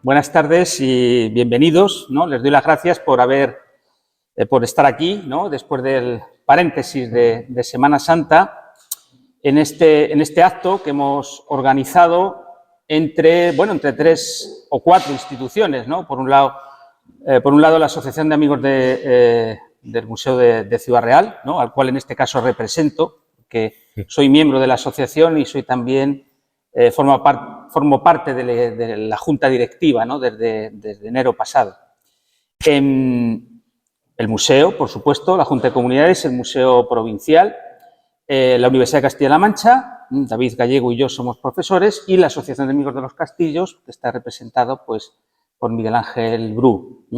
buenas tardes y bienvenidos, ¿no? Les doy las gracias por estar aquí, ¿no? Después del paréntesis de Semana Santa, en este acto que hemos organizado entre 3 o 4 instituciones, ¿no? Por un lado, la Asociación de Amigos del Museo de Ciudad Real, ¿no? Al cual en este caso represento, que soy miembro de la asociación y soy también formo parte de la junta directiva, ¿no? desde enero pasado. El museo, por supuesto, la Junta de Comunidades, el Museo Provincial, la Universidad de Castilla-La Mancha, David Gallego y yo somos profesores, y la Asociación de Amigos de los Castillos, que está representado pues, por Miguel Ángel Bru.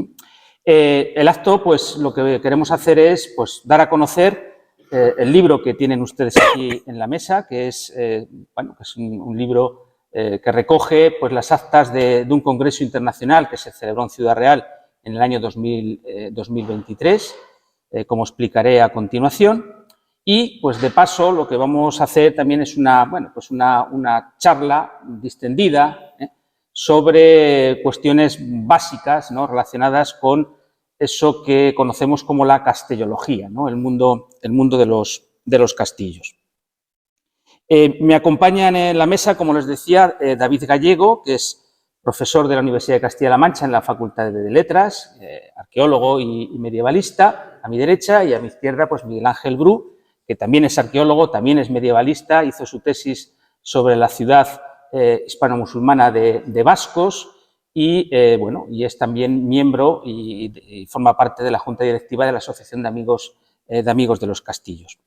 El acto, pues lo que queremos hacer es pues, dar a conocer el libro que tienen ustedes aquí en la mesa, que es, que es un libro que recoge pues, las actas de un congreso internacional que se celebró en Ciudad Real en el año 2023, como explicaré a continuación. Y, pues de paso, lo que vamos a hacer también es una charla distendida sobre cuestiones básicas, ¿no? Relacionadas con eso que conocemos como la castellología, ¿no? el mundo de los castillos. Me acompañan en la mesa, como les decía, David Gallego, que es profesor de la Universidad de Castilla-La Mancha en la Facultad de Letras, arqueólogo y medievalista, a mi derecha, y a mi izquierda, pues Miguel Ángel Bru, que también es arqueólogo, también es medievalista, hizo su tesis sobre la ciudad hispano-musulmana de Bascos, y es también miembro y forma parte de la Junta Directiva de la Asociación de Amigos de los Castillos.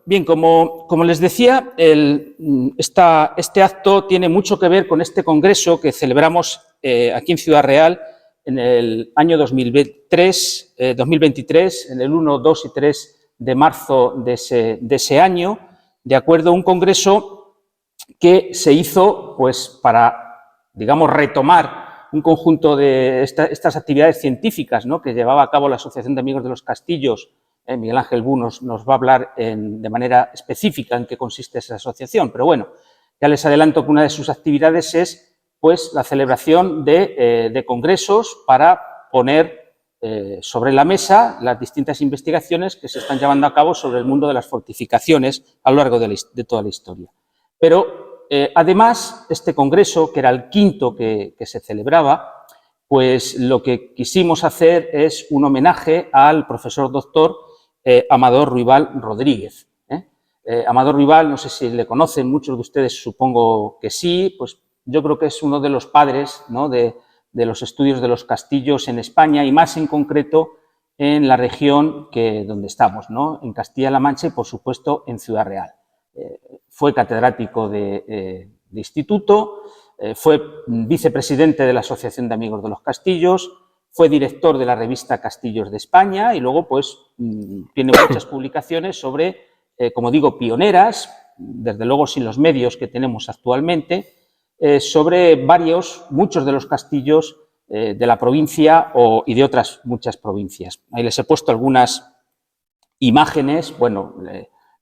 Bien, como les decía, este acto tiene mucho que ver con este congreso que celebramos aquí en Ciudad Real en el año 2023, en el 1, 2 y 3 de marzo de ese año, de acuerdo a un congreso que se hizo pues, para, digamos, retomar un conjunto de estas actividades científicas, ¿no? que llevaba a cabo la Asociación de Amigos de los Castillos. Miguel Ángel Bru nos va a hablar de manera específica en qué consiste esa asociación, pero bueno, ya les adelanto que una de sus actividades es pues, la celebración de congresos para poner sobre la mesa las distintas investigaciones que se están llevando a cabo sobre el mundo de las fortificaciones a lo largo de toda la historia. Pero además, este congreso, que era el quinto que se celebraba, pues lo que quisimos hacer es un homenaje al profesor doctor Amador Ruibal Rodríguez. Amador Ruibal, no sé si le conocen, muchos de ustedes supongo que sí, pues yo creo que es uno de los padres, ¿no? de los estudios de los castillos en España y más en concreto en la región donde estamos, ¿no? En Castilla-La Mancha y, por supuesto, en Ciudad Real. Fue catedrático de instituto, fue vicepresidente de la Asociación de Amigos de los Castillos, fue director de la revista Castillos de España y luego pues tiene muchas publicaciones sobre, como digo, pioneras, desde luego sin los medios que tenemos actualmente, sobre muchos de los castillos de la provincia y de otras muchas provincias. Ahí les he puesto algunas imágenes,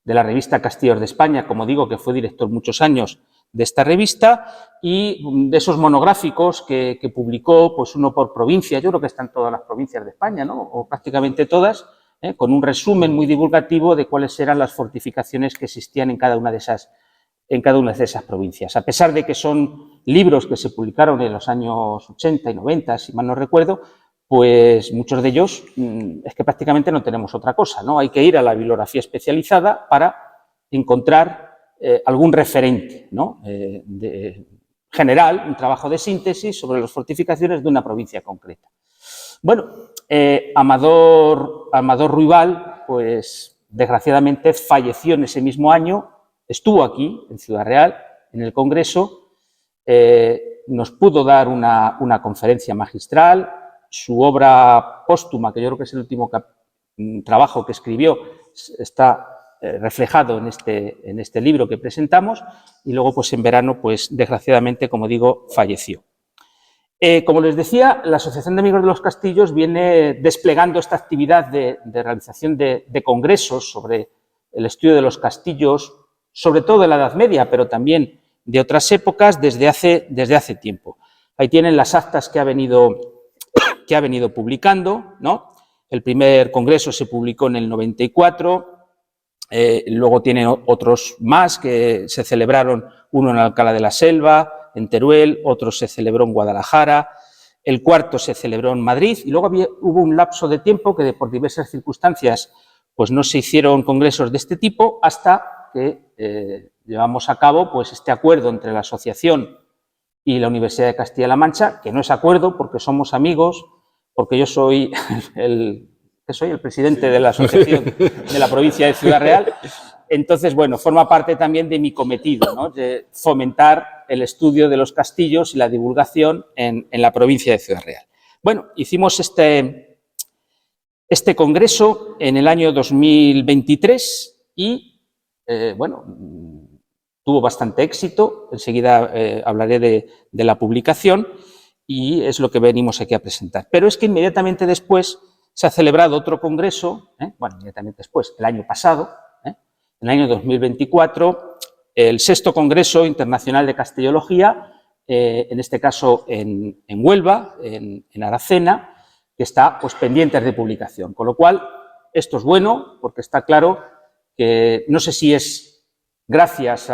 de la revista Castillos de España, como digo, que fue director muchos años de esta revista, y de esos monográficos que publicó, pues uno por provincia, yo creo que están todas las provincias de España, ¿no? O prácticamente todas, con un resumen muy divulgativo de cuáles eran las fortificaciones que existían en cada una de esas provincias. A pesar de que son libros que se publicaron en los años 80 y 90, si mal no recuerdo, pues muchos de ellos es que prácticamente no tenemos otra cosa, ¿no? Hay que ir a la bibliografía especializada para encontrar algún referente, ¿no? General, un trabajo de síntesis sobre las fortificaciones de una provincia concreta. Bueno, Amador Ruibal, pues desgraciadamente falleció en ese mismo año, estuvo aquí en Ciudad Real, en el Congreso, nos pudo dar una conferencia magistral. Su obra póstuma, que yo creo que es el último trabajo que escribió, está reflejado en este libro que presentamos, y luego pues en verano, pues desgraciadamente, como digo, falleció. Como les decía, la Asociación de Amigos de los Castillos viene desplegando esta actividad de realización de congresos sobre el estudio de los castillos, sobre todo de la Edad Media, pero también de otras épocas, desde hace tiempo. Ahí tienen las actas que ha venido publicando, ¿no? El primer congreso se publicó en el 94, luego tiene otros más que se celebraron, uno en Alcalá de la Selva, en Teruel, otro se celebró en Guadalajara, el cuarto se celebró en Madrid y luego hubo un lapso de tiempo que por diversas circunstancias pues no se hicieron congresos de este tipo hasta que llevamos a cabo pues este acuerdo entre la asociación y la Universidad de Castilla-La Mancha, que no es acuerdo porque somos amigos, porque yo soy el presidente de la asociación de la provincia de Ciudad Real. Entonces, bueno, forma parte también de mi cometido, ¿no? De fomentar el estudio de los castillos y la divulgación en la provincia de Ciudad Real. Bueno, hicimos este congreso en el año 2023 y, bueno, tuvo bastante éxito. Enseguida hablaré de la publicación y es lo que venimos aquí a presentar. Pero es que inmediatamente después se ha celebrado otro congreso, bueno, inmediatamente después, el año pasado, en el año 2024, el 6º Congreso Internacional de Castellología, en este caso en Huelva, en Aracena, que está pues, pendiente de publicación. Con lo cual, esto es bueno, porque está claro que no sé si es gracias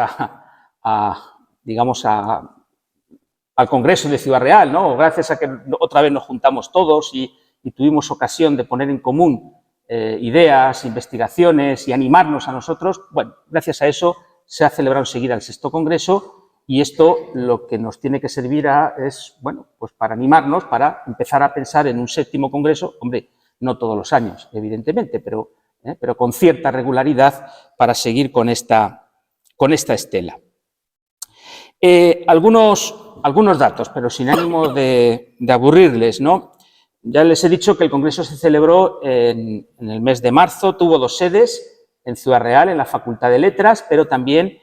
digamos, al Congreso de Ciudad Real, ¿no? O gracias a que otra vez nos juntamos todos y tuvimos ocasión de poner en común ideas, investigaciones y animarnos a nosotros. Bueno, gracias a eso se ha celebrado enseguida el 6º Congreso y esto lo que nos tiene que servir es, bueno, pues para animarnos, para empezar a pensar en un 7º Congreso, hombre, no todos los años, evidentemente, pero con cierta regularidad para seguir con esta estela. Algunos datos, pero sin ánimo de aburrirles, ¿no? Ya les he dicho que el Congreso se celebró en el mes de marzo, tuvo 2 sedes, en Ciudad Real, en la Facultad de Letras, pero también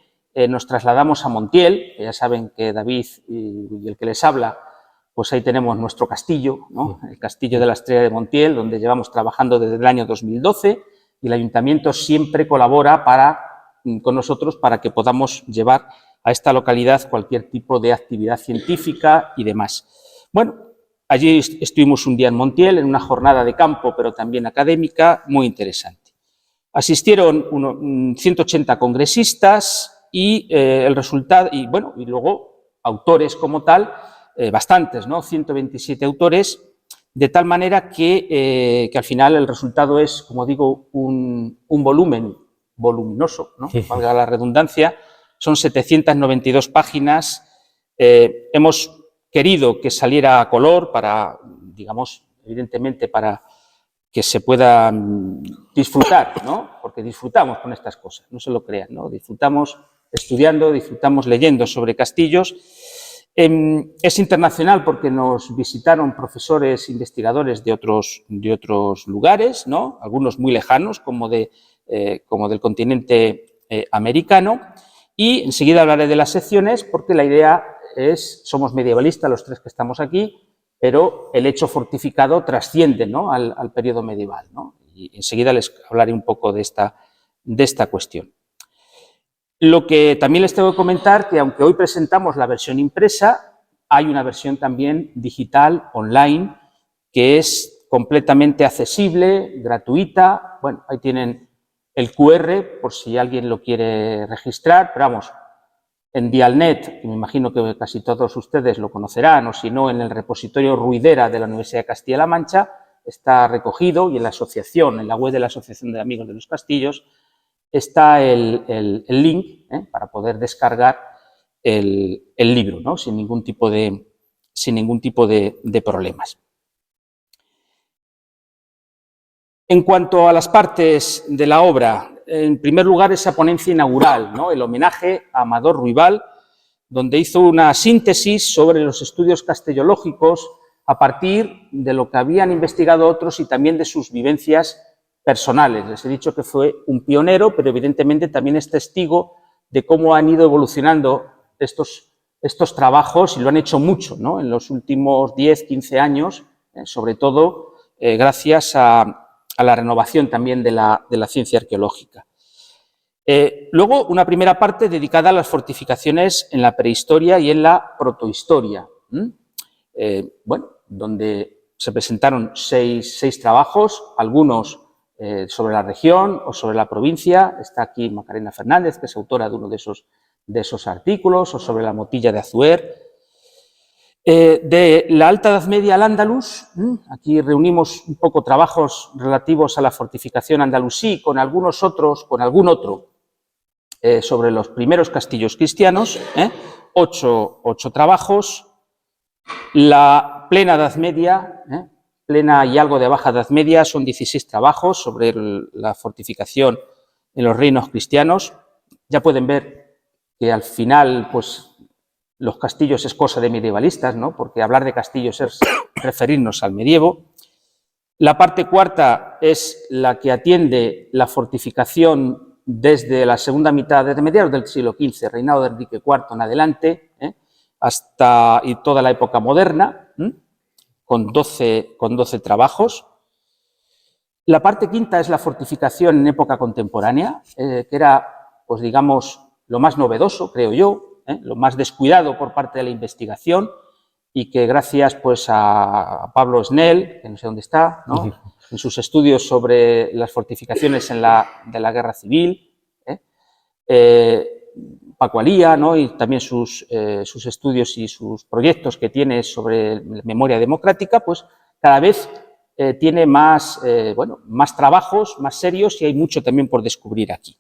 nos trasladamos a Montiel, que ya saben que David y el que les habla, pues ahí tenemos nuestro castillo, ¿no? El Castillo de la Estrella de Montiel, donde llevamos trabajando desde el año 2012 y el Ayuntamiento siempre colabora con nosotros para que podamos llevar a esta localidad cualquier tipo de actividad científica y demás. Bueno, allí estuvimos un día en Montiel, en una jornada de campo, pero también académica, muy interesante. Asistieron 180 congresistas y el resultado, y luego autores como tal, bastantes, ¿no? 127 autores, de tal manera que al final el resultado es, como digo, un volumen voluminoso, ¿no? Valga la redundancia. Son 792 páginas. Hemos querido que saliera a color para, digamos, evidentemente para que se pueda disfrutar, ¿no? Porque disfrutamos con estas cosas, no se lo crean, ¿no? Disfrutamos estudiando, disfrutamos leyendo sobre castillos. Es internacional porque nos visitaron profesores investigadores de otros lugares, ¿no? Algunos muy lejanos, como del continente americano. Y enseguida hablaré de las secciones porque la idea es, somos medievalistas los 3 que estamos aquí, pero el hecho fortificado trasciende, ¿no? al periodo medieval, ¿no? Y enseguida les hablaré un poco de esta cuestión. Lo que también les tengo que comentar, que aunque hoy presentamos la versión impresa, hay una versión también digital, online, que es completamente accesible, gratuita. Bueno, ahí tienen el QR, por si alguien lo quiere registrar, pero vamos, en Dialnet, que me imagino que casi todos ustedes lo conocerán, o si no, en el repositorio Ruidera de la Universidad de Castilla-La Mancha, está recogido, y en la asociación, en la web de la Asociación de Amigos de los Castillos, está el link para poder descargar el libro, ¿no? sin ningún tipo de problemas. En cuanto a las partes de la obra, en primer lugar esa ponencia inaugural, ¿no? El homenaje a Amador Ruibal, donde hizo una síntesis sobre los estudios castellológicos a partir de lo que habían investigado otros y también de sus vivencias personales. Les he dicho que fue un pionero, pero evidentemente también es testigo de cómo han ido evolucionando estos trabajos y lo han hecho mucho, ¿no? En los últimos 10, 15 años, sobre todo gracias a la renovación también de la ciencia arqueológica. Luego, una primera parte dedicada a las fortificaciones en la prehistoria y en la protohistoria. bueno, donde se presentaron seis trabajos, algunos sobre la región o sobre la provincia. Está aquí Macarena Fernández, que es autora de uno de esos artículos, o sobre la motilla de Azuer. De la Alta Edad Media al Andaluz, aquí reunimos un poco trabajos relativos a la fortificación andalusí con algún otro sobre los primeros castillos cristianos, 8 trabajos. La plena Edad Media, plena y algo de baja Edad Media, son 16 trabajos sobre la fortificación en los reinos cristianos. Ya pueden ver que al final, pues, los castillos es cosa de medievalistas, ¿no? Porque hablar de castillos es referirnos al medievo. La parte cuarta es la que atiende la fortificación desde la segunda mitad, desde mediados del siglo XV, reinado de Enrique IV en adelante, hasta y toda la época moderna, con 12 trabajos. La parte quinta es la fortificación en época contemporánea, que era, pues digamos, lo más novedoso, creo yo, lo más descuidado por parte de la investigación, y que gracias pues a Pablo Snell, que no sé dónde está, ¿no? En sus estudios sobre las fortificaciones de la Guerra Civil, Paco Alía, ¿no? Y también sus estudios y sus proyectos que tiene sobre memoria democrática, pues cada vez tiene más trabajos, más serios, y hay mucho también por descubrir aquí.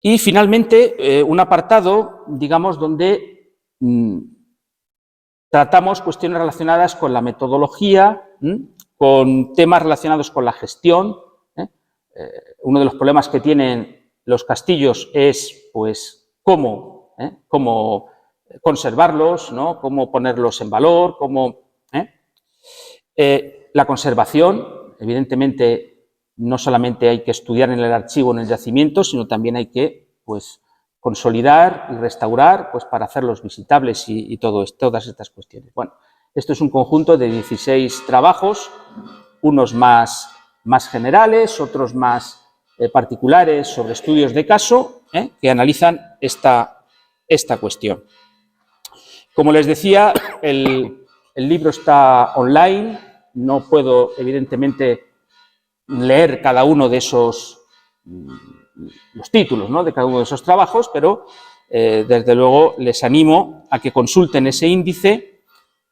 Y finalmente, un apartado, digamos, donde tratamos cuestiones relacionadas con la metodología, con temas relacionados con la gestión. Uno de los problemas que tienen los castillos es, pues, cómo conservarlos, ¿no? Cómo ponerlos en valor, la conservación. Evidentemente, no solamente hay que estudiar en el archivo, en el yacimiento, sino también hay que, pues, consolidar y restaurar, pues, para hacerlos visitables y todas estas cuestiones. Bueno, esto es un conjunto de 16 trabajos, unos más generales, otros más particulares sobre estudios de caso, que analizan esta cuestión. Como les decía, el libro está online. No puedo, evidentemente, leer cada uno de los títulos, ¿no?, de cada uno de esos trabajos, pero desde luego les animo a que consulten ese índice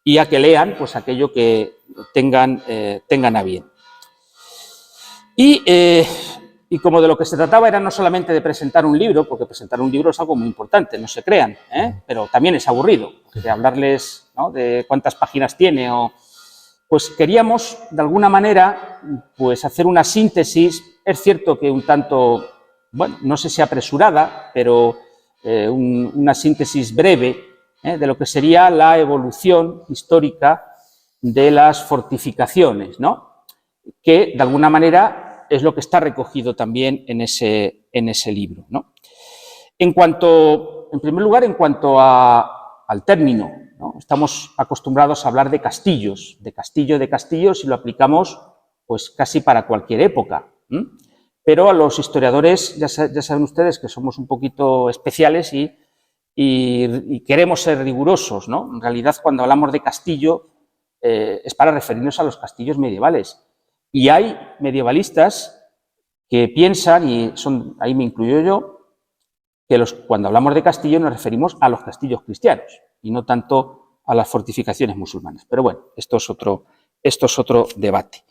y a que lean, pues, aquello que tengan a bien. Y como de lo que se trataba era no solamente de presentar un libro, porque presentar un libro es algo muy importante, no se crean, pero también es aburrido, de hablarles, ¿no?, de cuántas páginas tiene, pues queríamos, de alguna manera, pues hacer una síntesis. Es cierto que un tanto, bueno, no sé si apresurada, pero una síntesis breve de lo que sería la evolución histórica de las fortificaciones, ¿no?, que de alguna manera es lo que está recogido también en ese libro, ¿no? En primer lugar, en cuanto al término, ¿no? Estamos acostumbrados a hablar de castillos, de castillos, y lo aplicamos, pues, casi para cualquier época. Pero a los historiadores ya saben ustedes que somos un poquito especiales y queremos ser rigurosos, ¿no? En realidad, cuando hablamos de castillo, es para referirnos a los castillos medievales. Y hay medievalistas que piensan, y ahí me incluyo yo, que cuando hablamos de castillo nos referimos a los castillos cristianos y no tanto a las fortificaciones musulmanas. Pero bueno, esto es otro debate.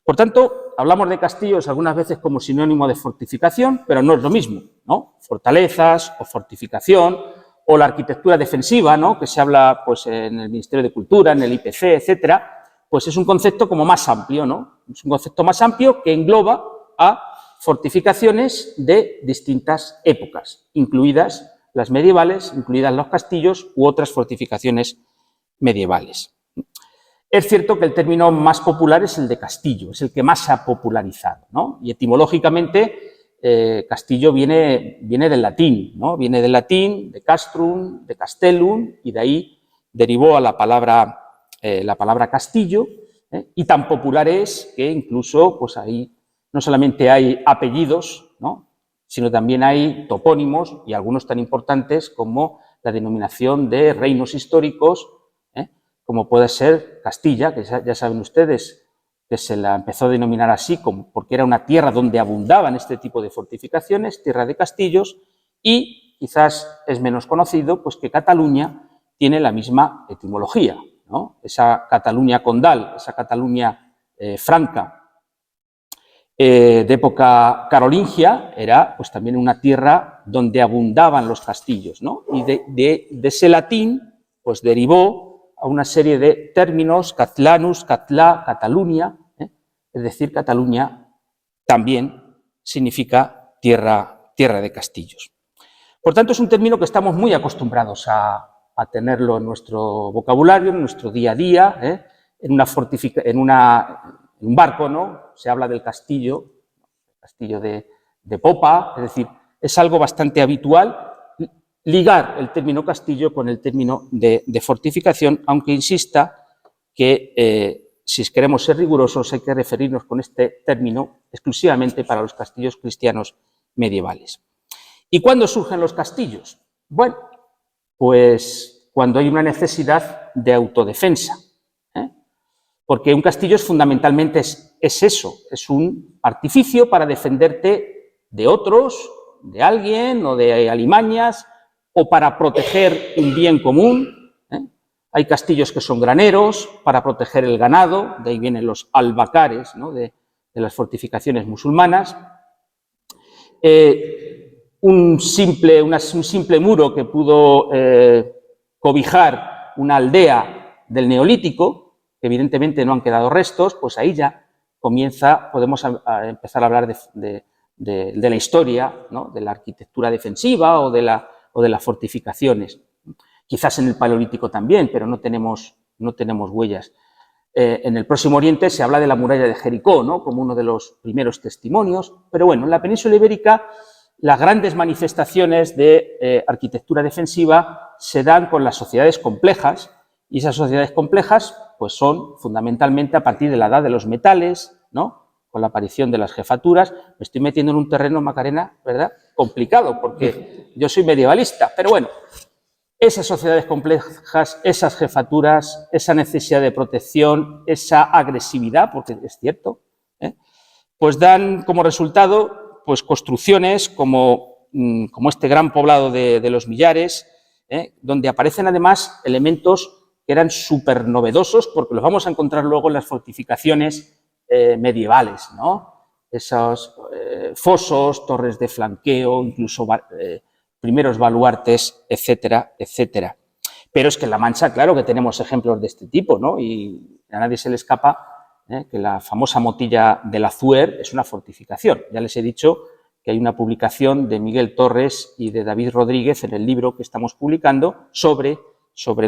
Por tanto, hablamos de castillos algunas veces como sinónimo de fortificación, pero no es lo mismo, ¿no? Fortalezas o fortificación, o la arquitectura defensiva, ¿no?, que se habla, pues, en el Ministerio de Cultura, en el IPC, etcétera, pues es un concepto como más amplio, ¿no? Es un concepto más amplio que engloba a fortificaciones de distintas épocas, incluidas las medievales, incluidas los castillos u otras fortificaciones medievales. Es cierto que el término más popular es el de castillo, es el que más se ha popularizado, ¿no? Y etimológicamente, castillo viene del latín, ¿no? Viene del latín, de castrum, de castellum, y de ahí derivó a la palabra castillo, y tan popular es que incluso, pues, ahí no solamente hay apellidos, ¿no?, sino también hay topónimos, y algunos tan importantes como la denominación de reinos históricos, como puede ser Castilla, que ya saben ustedes que se la empezó a denominar así porque era una tierra donde abundaban este tipo de fortificaciones, tierra de castillos, y quizás es menos conocido pues que Cataluña tiene la misma etimología, ¿no? Esa Cataluña condal, esa Cataluña franca de época carolingia era pues también una tierra donde abundaban los castillos, ¿no? Y de ese latín pues derivó a una serie de términos, Catlanus, Catlá, Cataluña, es decir, Cataluña también significa tierra de castillos. Por tanto, es un término que estamos muy acostumbrados a tenerlo en nuestro vocabulario, en nuestro día a día, en un barco, ¿no? Se habla del castillo de popa, es decir, es algo bastante habitual ligar el término castillo con el término de fortificación, aunque insista que si queremos ser rigurosos hay que referirnos con este término exclusivamente para los castillos cristianos medievales. ¿Y cuándo surgen los castillos? Bueno, pues cuando hay una necesidad de autodefensa, porque un castillo fundamentalmente es eso, es un artificio para defenderte de otros, de alguien o de alimañas, o para proteger un bien común. Hay castillos que son graneros para proteger el ganado, de ahí vienen los albacares, ¿no? de las fortificaciones musulmanas. Un simple muro que pudo cobijar una aldea del Neolítico, que evidentemente no han quedado restos, pues ahí ya podemos empezar a hablar de la historia, ¿no? De la arquitectura defensiva o de las fortificaciones. Quizás en el Paleolítico también, pero no tenemos huellas. En el Próximo Oriente se habla de la muralla de Jericó, ¿no? Como uno de los primeros testimonios, pero bueno, en la península ibérica las grandes manifestaciones de arquitectura defensiva se dan con las sociedades complejas, y esas sociedades complejas pues son fundamentalmente a partir de la edad de los metales, ¿no? Con la aparición de las jefaturas. Me estoy metiendo en un terreno, Macarena, ¿verdad? Complicado, porque yo soy medievalista, pero bueno, esas sociedades complejas, esas jefaturas, esa necesidad de protección, esa agresividad, porque es cierto, pues dan como resultado pues construcciones como este gran poblado de los Millares, donde aparecen además elementos que eran súper novedosos, porque los vamos a encontrar luego en las fortificaciones medievales, ¿no? Esos fosos, torres de flanqueo, incluso primeros baluartes, etcétera, etcétera. Pero es que en La Mancha, claro que tenemos ejemplos de este tipo, ¿no? Y a nadie se le escapa que la famosa Motilla del Azuer es una fortificación. Ya les he dicho que hay una publicación de Miguel Torres y de David Rodríguez en el libro que estamos publicando sobre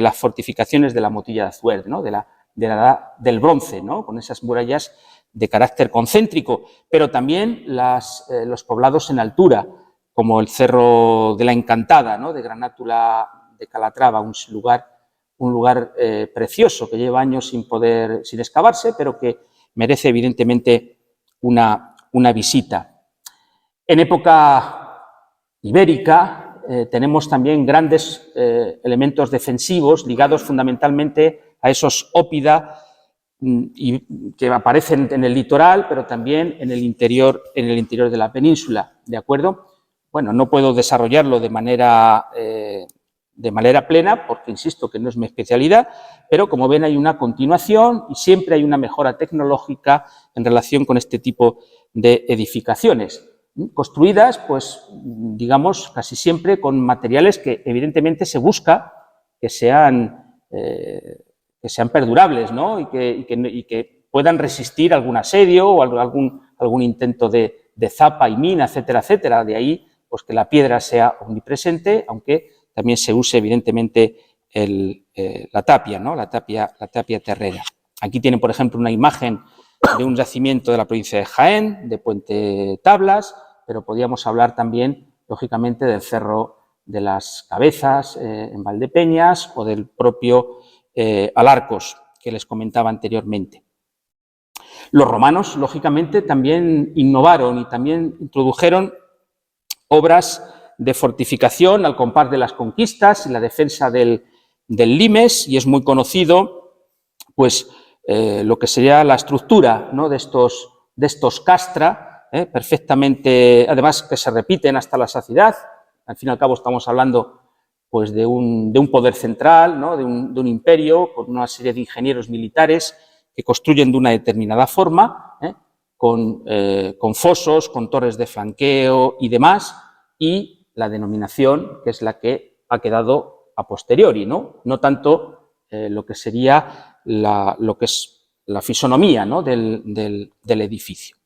las fortificaciones de la Motilla de Azuer, ¿no? de la edad del bronce, ¿no? Con esas murallas de carácter concéntrico, pero también los poblados en altura, como el Cerro de la Encantada, ¿no? De Granátula de Calatrava, un lugar precioso que lleva años sin excavarse, pero que merece evidentemente una visita. En época ibérica tenemos también grandes elementos defensivos ligados fundamentalmente a esos ópida que aparecen en el litoral, pero también en el interior de la península, ¿de acuerdo? Bueno, no puedo desarrollarlo de manera plena, porque insisto que no es mi especialidad, pero como ven hay una continuación y siempre hay una mejora tecnológica en relación con este tipo de edificaciones, construidas, pues, digamos, casi siempre con materiales que evidentemente se busca que sean perdurables, ¿no? y que puedan resistir algún asedio o algún intento de zapa y mina, etcétera, etcétera. De ahí pues, que la piedra sea omnipresente, aunque también se use evidentemente la tapia, ¿no? La tapia terrera. Aquí tienen, por ejemplo, una imagen de un yacimiento de la provincia de Jaén, de Puente Tablas, pero podríamos hablar también, lógicamente, del Cerro de las Cabezas en Valdepeñas o del propio Alarcos, que les comentaba anteriormente. Los romanos, lógicamente, también innovaron y también introdujeron obras de fortificación al compás de las conquistas y la defensa del limes, y es muy conocido pues lo que sería la estructura, ¿no?, de estos castra, perfectamente, además que se repiten hasta la saciedad. Al fin y al cabo estamos hablando pues de un poder central, ¿no?, de un imperio con una serie de ingenieros militares que construyen de una determinada forma, con fosos, con torres de flanqueo y demás, y la denominación, que es la que ha quedado a posteriori, no tanto lo que sería lo que es la fisonomía, ¿no?, del edificio.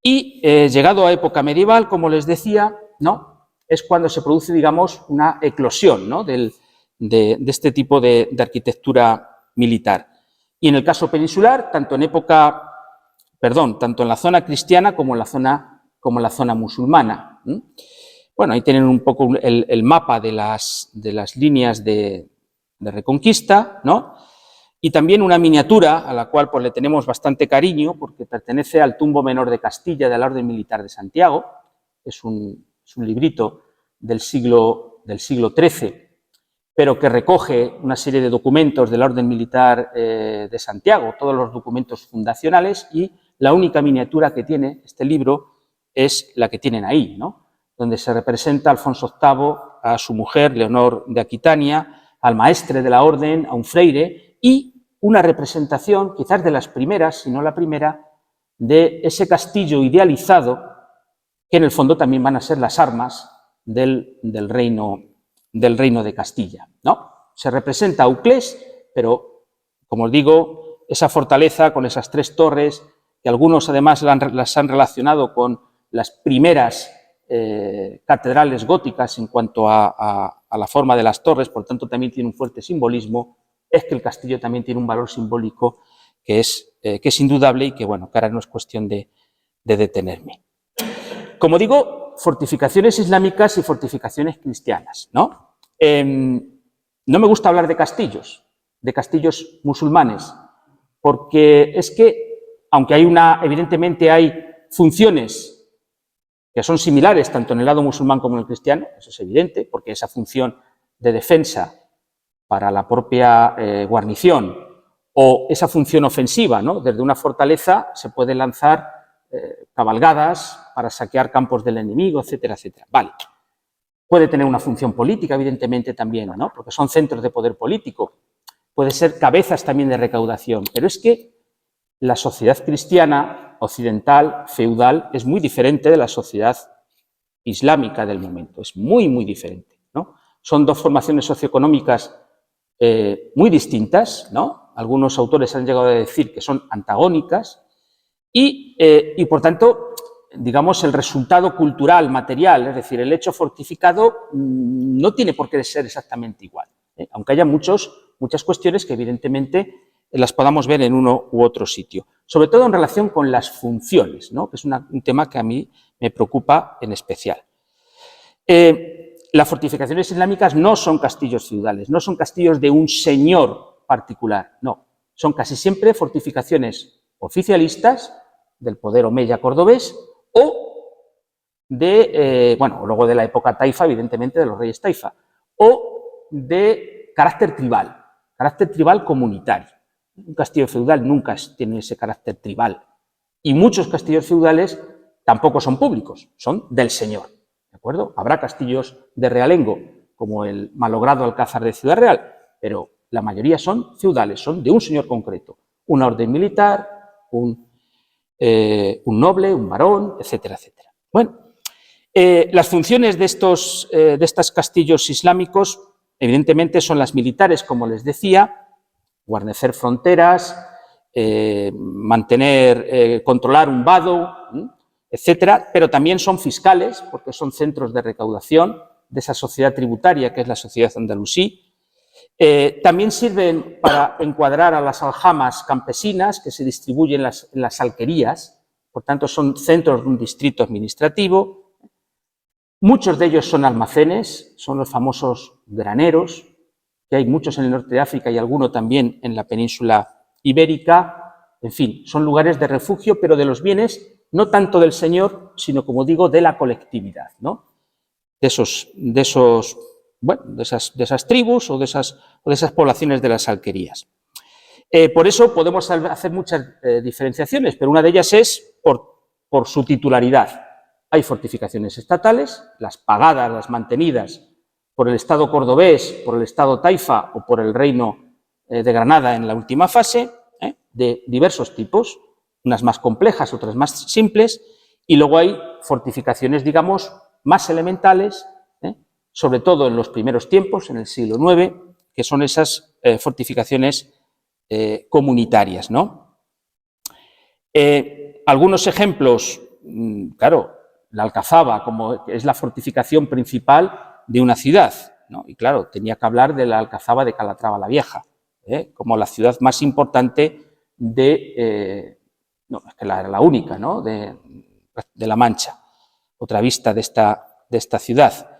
Y llegado a época medieval, como les decía, ¿no?, es cuando se produce, digamos, una eclosión, ¿no?, de este tipo de arquitectura militar. Y en el caso peninsular, tanto en la zona cristiana como en la zona musulmana. Bueno, ahí tienen un poco el mapa de las líneas de reconquista, ¿no?, y también una miniatura a la cual pues le tenemos bastante cariño porque pertenece al Tumbo Menor de Castilla de la Orden Militar de Santiago. Es un librito del siglo XIII, pero que recoge una serie de documentos de la Orden Militar de Santiago, todos los documentos fundacionales, y la única miniatura que tiene este libro es la que tienen ahí, ¿no?, donde se representa a Alfonso VIII, a su mujer, Leonor de Aquitania, al maestre de la orden, a un freire, y una representación, quizás de las primeras, si no la primera, de ese castillo idealizado, que en el fondo también van a ser las armas del reino de Castilla, ¿no? Se representa a Auclés, pero, como os digo, esa fortaleza con esas tres torres, que algunos además las han relacionado con las primeras catedrales góticas en cuanto a la forma de las torres, por tanto también tiene un fuerte simbolismo, es que el castillo también tiene un valor simbólico que es indudable y que, bueno, que ahora no es cuestión de detenerme. Como digo, fortificaciones islámicas y fortificaciones cristianas, ¿no? No me gusta hablar de castillos musulmanes, porque es que, aunque evidentemente hay funciones que son similares tanto en el lado musulmán como en el cristiano, eso es evidente, porque esa función de defensa para la propia guarnición o esa función ofensiva, ¿no?, desde una fortaleza se pueden lanzar cabalgadas para saquear campos del enemigo, etcétera, etcétera. Vale. Puede tener una función política, evidentemente, también, ¿no?, porque son centros de poder político. Puede ser cabezas también de recaudación, pero es que la sociedad cristiana, occidental, feudal, es muy diferente de la sociedad islámica del momento. Es muy, muy diferente, ¿no? Son dos formaciones socioeconómicas muy distintas, ¿no? Algunos autores han llegado a decir que son antagónicas y por tanto, digamos, el resultado cultural, material, es decir, el hecho fortificado no tiene por qué ser exactamente igual, aunque haya muchas cuestiones que evidentemente las podamos ver en uno u otro sitio, sobre todo en relación con las funciones, ¿no?, que es un tema que a mí me preocupa en especial. Las fortificaciones islámicas no son castillos feudales, no son castillos de un señor particular, no, son casi siempre fortificaciones oficialistas del poder omeya cordobés o luego de la época taifa, evidentemente, de los reyes taifa, o de carácter tribal comunitario. Un castillo feudal nunca tiene ese carácter tribal y muchos castillos feudales tampoco son públicos, son del señor. ¿De acuerdo? Habrá castillos de realengo, como el malogrado Alcázar de Ciudad Real, pero la mayoría son feudales, son de un señor concreto, una orden militar, un noble, un barón, etcétera, etcétera. Bueno, las funciones de estos castillos islámicos, evidentemente, son las militares, como les decía, guarnecer fronteras, controlar un vado, etcétera, pero también son fiscales, porque son centros de recaudación de esa sociedad tributaria que es la sociedad andalusí. También sirven para encuadrar a las aljamas campesinas que se distribuyen en las alquerías, por tanto son centros de un distrito administrativo. Muchos de ellos son almacenes, son los famosos graneros, que hay muchos en el norte de África y alguno también en la península ibérica. En fin, son lugares de refugio, pero de los bienes no tanto del señor, sino, como digo, de la colectividad, ¿no?, de esas tribus o de esas poblaciones de las alquerías. Por eso podemos hacer muchas diferenciaciones, pero una de ellas es por su titularidad. Hay fortificaciones estatales, las pagadas, las mantenidas por el Estado cordobés, por el Estado taifa o por el Reino de Granada en la última fase, de diversos tipos, unas más complejas, otras más simples, y luego hay fortificaciones, digamos, más elementales, sobre todo en los primeros tiempos, en el siglo IX, que son esas fortificaciones comunitarias, ¿no? Algunos ejemplos, claro, la Alcazaba, como es la fortificación principal de una ciudad, ¿no? Y claro, tenía que hablar de la Alcazaba de Calatrava la Vieja, como la ciudad más importante de, no, es que era la única, ¿no? de La Mancha, otra vista de esta ciudad.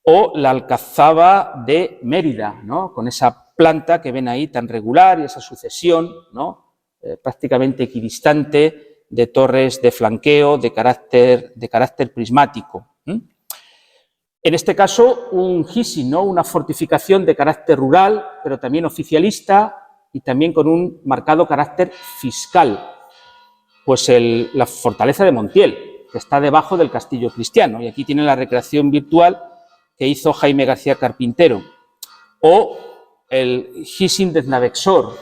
O la Alcazaba de Mérida, ¿no? Con esa planta que ven ahí tan regular y esa sucesión, ¿no? Prácticamente equidistante de torres de flanqueo de carácter prismático. En este caso, un Hissing, ¿no? Una fortificación de carácter rural, pero también oficialista y también con un marcado carácter fiscal. Pues la fortaleza de Montiel, que está debajo del castillo cristiano, y aquí tiene la recreación virtual que hizo Jaime García Carpintero, o el Hissing de Znavexor,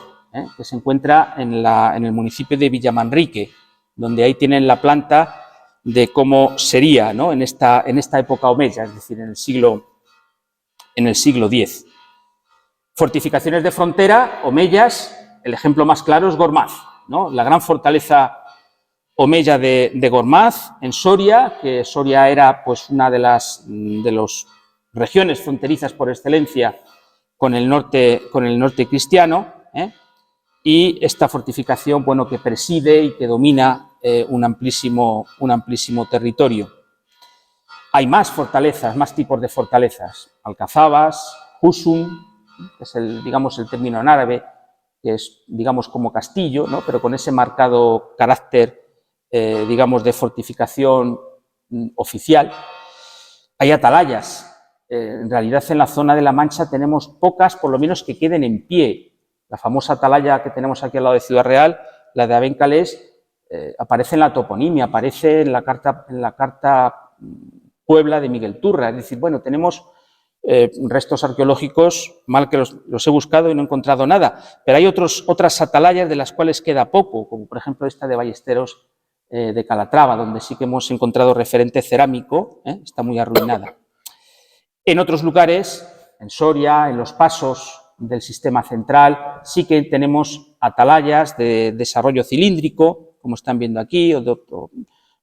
que se encuentra en el municipio de Villamanrique, donde ahí tienen la planta de cómo sería, ¿no? en esta época omeya, es decir, en el siglo X. Fortificaciones de frontera, omeyas, el ejemplo más claro es Gormaz, ¿no? La gran fortaleza omeya de Gormaz, en Soria, que Soria era pues una de las regiones fronterizas por excelencia con el norte cristiano, y esta fortificación, bueno, que preside y que domina un amplísimo territorio. Hay más fortalezas, más tipos de fortalezas, alcazabas, husum, que es el término en árabe, que es, digamos, como castillo, ¿no? Pero con ese marcado carácter, digamos, de fortificación oficial. Hay atalayas. En realidad, en la zona de La Mancha tenemos pocas, por lo menos, que queden en pie. La famosa atalaya que tenemos aquí al lado de Ciudad Real, la de Abencalés, aparece en la toponimia, aparece en la carta Puebla de Miguel Turra. Es decir, bueno, tenemos restos arqueológicos, mal que los he buscado y no he encontrado nada, pero hay otras atalayas de las cuales queda poco, como por ejemplo esta de Ballesteros de Calatrava, donde sí que hemos encontrado referente cerámico, está muy arruinada. En otros lugares, en Soria, en los pasos del sistema central, sí que tenemos atalayas de desarrollo cilíndrico, como están viendo aquí, o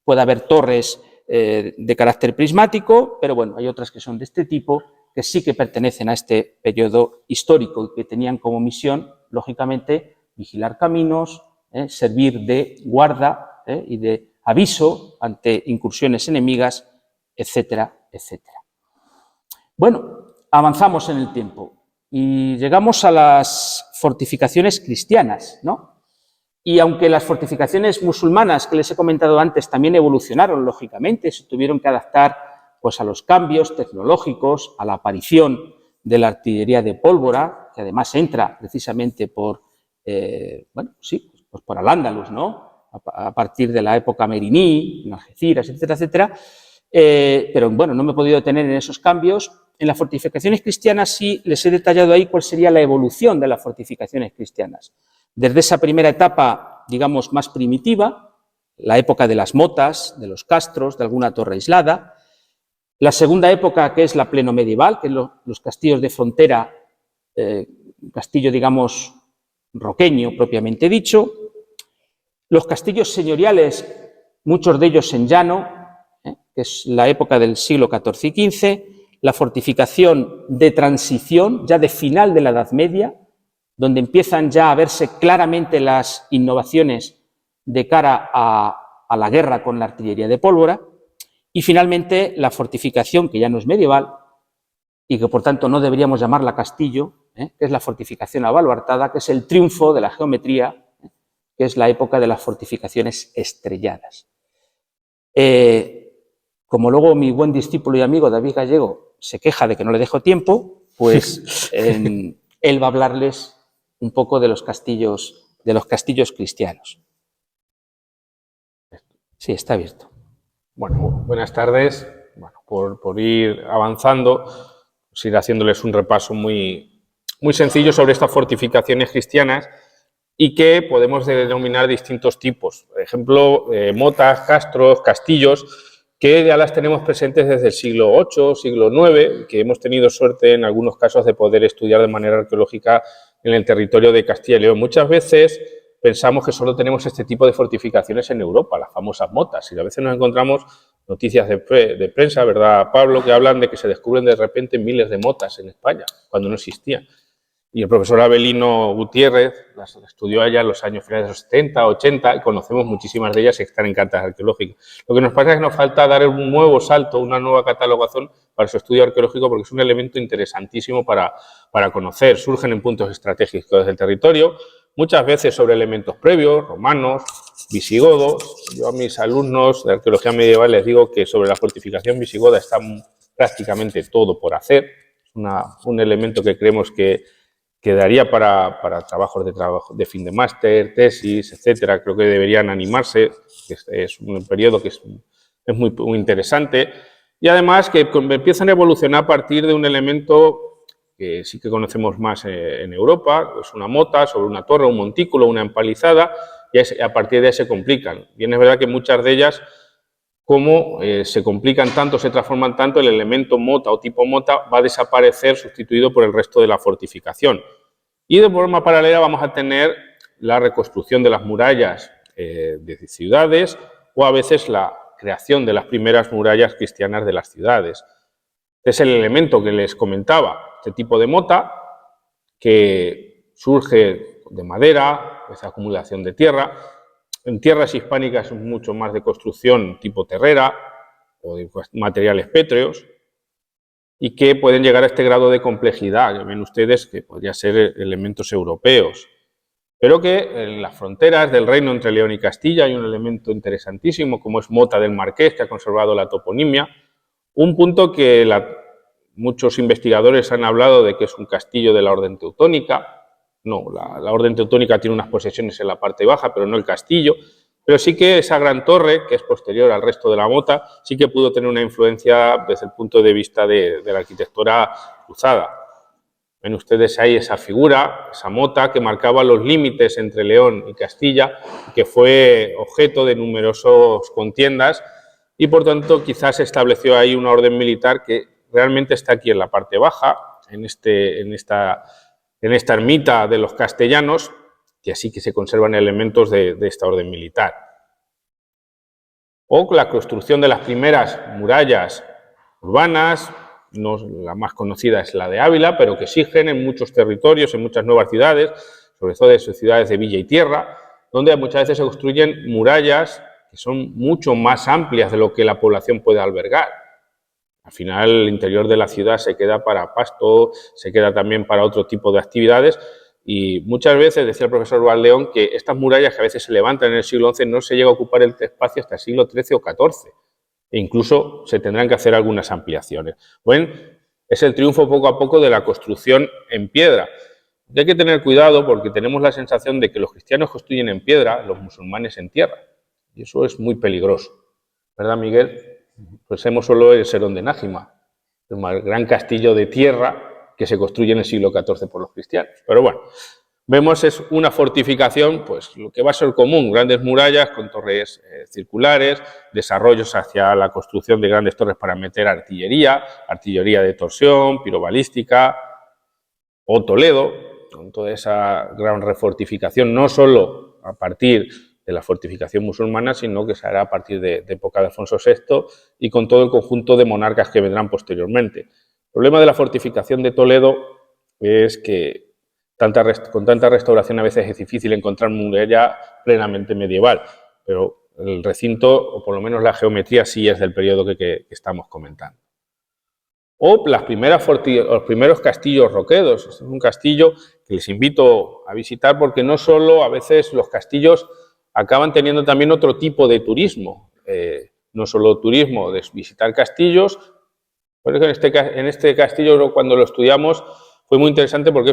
puede haber torres de carácter prismático, pero bueno, hay otras que son de este tipo, que sí que pertenecen a este periodo histórico y que tenían como misión, lógicamente, vigilar caminos, servir de guarda y de aviso ante incursiones enemigas, etcétera, etcétera. Bueno, avanzamos en el tiempo y llegamos a las fortificaciones cristianas, ¿no? Y aunque las fortificaciones musulmanas que les he comentado antes también evolucionaron, lógicamente, se tuvieron que adaptar pues, a los cambios tecnológicos, a la aparición de la artillería de pólvora, que además entra precisamente por Al-Ándalus, ¿no? A partir de la época meriní, en Algeciras, etcétera, etcétera. Pero bueno, no me he podido detener en esos cambios. En las fortificaciones cristianas sí les he detallado ahí cuál sería la evolución de las fortificaciones cristianas. Desde esa primera etapa, digamos, más primitiva, la época de las motas, de los castros, de alguna torre aislada. La segunda época, que es la pleno medieval, que es los castillos de frontera, castillo, digamos, roqueño, propiamente dicho. Los castillos señoriales, muchos de ellos en llano, que es la época del siglo XIV y XV. La fortificación de transición, ya de final de la Edad Media, donde empiezan ya a verse claramente las innovaciones de cara a la guerra con la artillería de pólvora. Y finalmente la fortificación, que ya no es medieval y que por tanto no deberíamos llamarla castillo, que es la fortificación abaluartada, que es el triunfo de la geometría, que es la época de las fortificaciones estrelladas. Como luego mi buen discípulo y amigo David Gallego se queja de que no le dejo tiempo, pues él va a hablarles un poco de los castillos cristianos. Sí, está abierto. Bueno, buenas tardes. Bueno, por ir avanzando, pues ir haciéndoles un repaso muy sencillo sobre estas fortificaciones cristianas y que podemos denominar distintos tipos. Por ejemplo, motas, castros, castillos, que ya las tenemos presentes desde el siglo VIII, siglo IX, que hemos tenido suerte en algunos casos de poder estudiar de manera arqueológica en el territorio de Castilla y León. Muchas veces pensamos que solo tenemos este tipo de fortificaciones en Europa, las famosas motas, y a veces nos encontramos noticias de prensa, ¿verdad, Pablo?, que hablan de que se descubren de repente miles de motas en España, cuando no existían. Y el profesor Avelino Gutiérrez las estudió allá en los años finales de los 70, 80, y conocemos muchísimas de ellas y están en cartas arqueológicas. Lo que nos pasa es que nos falta dar un nuevo salto, una nueva catalogación para su estudio arqueológico, porque es un elemento interesantísimo para conocer. Surgen en puntos estratégicos del territorio, muchas veces sobre elementos previos, romanos, visigodos. Yo a mis alumnos de arqueología medieval les digo que sobre la fortificación visigoda está prácticamente todo por hacer. Es un elemento que creemos que daría para trabajos de fin de máster, tesis, etcétera. Creo que deberían animarse, que es un periodo que es muy interesante. Y además que empiezan a evolucionar a partir de un elemento que sí que conocemos más en Europa, es una mota sobre una torre, un montículo, una empalizada, y a partir de ahí se complican. Bien, es verdad que muchas de ellas, como se complican tanto, se transforman tanto, el elemento mota o tipo mota va a desaparecer sustituido por el resto de la fortificación. Y de forma paralela vamos a tener la reconstrucción de las murallas de ciudades o a veces la creación de las primeras murallas cristianas de las ciudades. Es el elemento que les comentaba, este tipo de mota que surge de madera, esa acumulación de tierra. En tierras hispánicas es mucho más de construcción tipo terrera o de materiales pétreos y que pueden llegar a este grado de complejidad, que ven ustedes que podría ser elementos europeos. Pero que en las fronteras del reino entre León y Castilla hay un elemento interesantísimo, como es Mota del Marqués, que ha conservado la toponimia, un punto que muchos investigadores han hablado de que es un castillo de la orden teutónica. No, la orden teutónica tiene unas posesiones en la parte baja, pero no el castillo. Pero sí que esa gran torre, que es posterior al resto de la mota, sí que pudo tener una influencia desde el punto de vista de la arquitectura cruzada. Ven ustedes ahí esa figura, esa mota que marcaba los límites entre León y Castilla, que fue objeto de numerosas contiendas y por tanto quizás se estableció ahí una orden militar que realmente está aquí en la parte baja, en esta ermita de los castellanos, y así que se conservan elementos de esta orden militar. O la construcción de las primeras murallas urbanas, la más conocida es la de Ávila, pero que siguen en muchos territorios, en muchas nuevas ciudades, sobre todo en ciudades de villa y tierra, donde muchas veces se construyen murallas que son mucho más amplias de lo que la población puede albergar. Al final, el interior de la ciudad se queda para pasto, se queda también para otro tipo de actividades y muchas veces, decía el profesor Valleón, que estas murallas que a veces se levantan en el siglo XI no se llega a ocupar el espacio hasta el siglo XIII o XIV. E incluso se tendrán que hacer algunas ampliaciones. Bueno, es el triunfo poco a poco de la construcción en piedra. Y hay que tener cuidado porque tenemos la sensación de que los cristianos construyen en piedra, los musulmanes en tierra. Y eso es muy peligroso. ¿Verdad, Miguel? Pensemos solo en el Serón de Nájima, el gran castillo de tierra que se construye en el siglo XIV por los cristianos. Pero bueno, vemos es una fortificación, pues lo que va a ser común, grandes murallas con torres circulares, desarrollos hacia la construcción de grandes torres para meter artillería de torsión, pirobalística, o Toledo, con toda esa gran refortificación, no solo a partir de la fortificación musulmana, sino que se hará a partir de época de Alfonso VI y con todo el conjunto de monarcas que vendrán posteriormente. El problema de la fortificación de Toledo es que con tanta restauración a veces es difícil encontrar muralla plenamente medieval, pero el recinto, o por lo menos la geometría, sí es del periodo que estamos comentando. O los primeros castillos roquedos. Este es un castillo que les invito a visitar porque no solo a veces los castillos acaban teniendo también otro tipo de turismo. No solo turismo de visitar castillos, por eso en este castillo cuando lo estudiamos fue muy interesante porque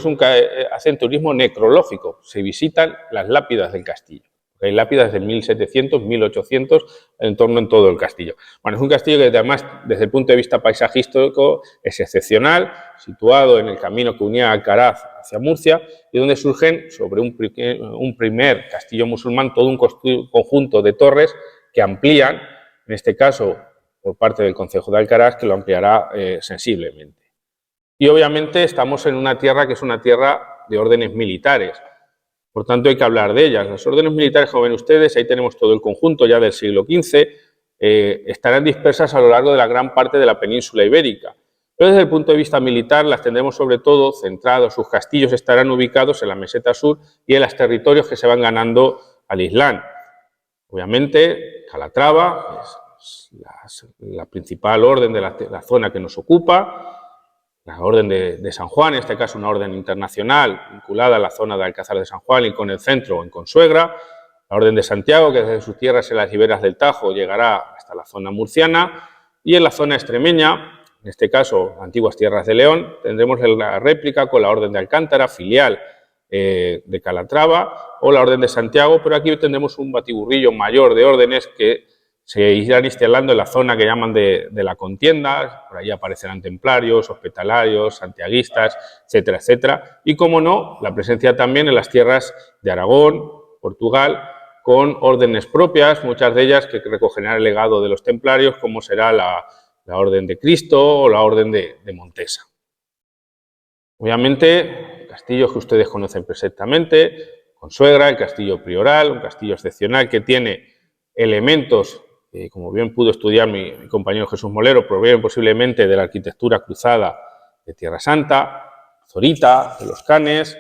hacen turismo necrológico, se visitan las lápidas del castillo. Hay lápidas de 1700, 1800 en torno en todo el castillo. Bueno, es un castillo que además, desde el punto de vista paisajístico, es excepcional, situado en el camino que unía Alcaraz hacia Murcia y donde surgen, sobre un primer castillo musulmán, todo un conjunto de torres que amplían, en este caso por parte del concejo de Alcaraz, que lo ampliará sensiblemente. Y obviamente estamos en una tierra que es una tierra de órdenes militares. Por tanto, hay que hablar de ellas. Las órdenes militares, como ven ustedes, ahí tenemos todo el conjunto ya del siglo XV, estarán dispersas a lo largo de la gran parte de la península ibérica. Pero desde el punto de vista militar las tendremos sobre todo centrados, sus castillos estarán ubicados en la meseta sur y en los territorios que se van ganando al Islam. Obviamente, Calatrava es la principal orden de la zona que nos ocupa. La orden de San Juan, en este caso una orden internacional vinculada a la zona de Alcázar de San Juan y con el centro en Consuegra. La orden de Santiago, que desde sus tierras en las riberas del Tajo llegará hasta la zona murciana. Y en la zona extremeña, en este caso antiguas tierras de León, tendremos la réplica con la orden de Alcántara, filial de Calatrava, o la orden de Santiago, pero aquí tendremos un batiburrillo mayor de órdenes que se irán instalando en la zona que llaman de la contienda. Por ahí aparecerán templarios, hospitalarios, santiaguistas, etcétera, etcétera. Y, como no, la presencia también en las tierras de Aragón, Portugal, con órdenes propias, muchas de ellas que recogerán el legado de los templarios, como será la Orden de Cristo o la Orden de Montesa. Obviamente, castillos que ustedes conocen perfectamente, Consuegra, el castillo prioral, un castillo excepcional que tiene elementos, como bien pudo estudiar mi compañero Jesús Molero, provienen posiblemente de la arquitectura cruzada de Tierra Santa, Zorita, de los Canes,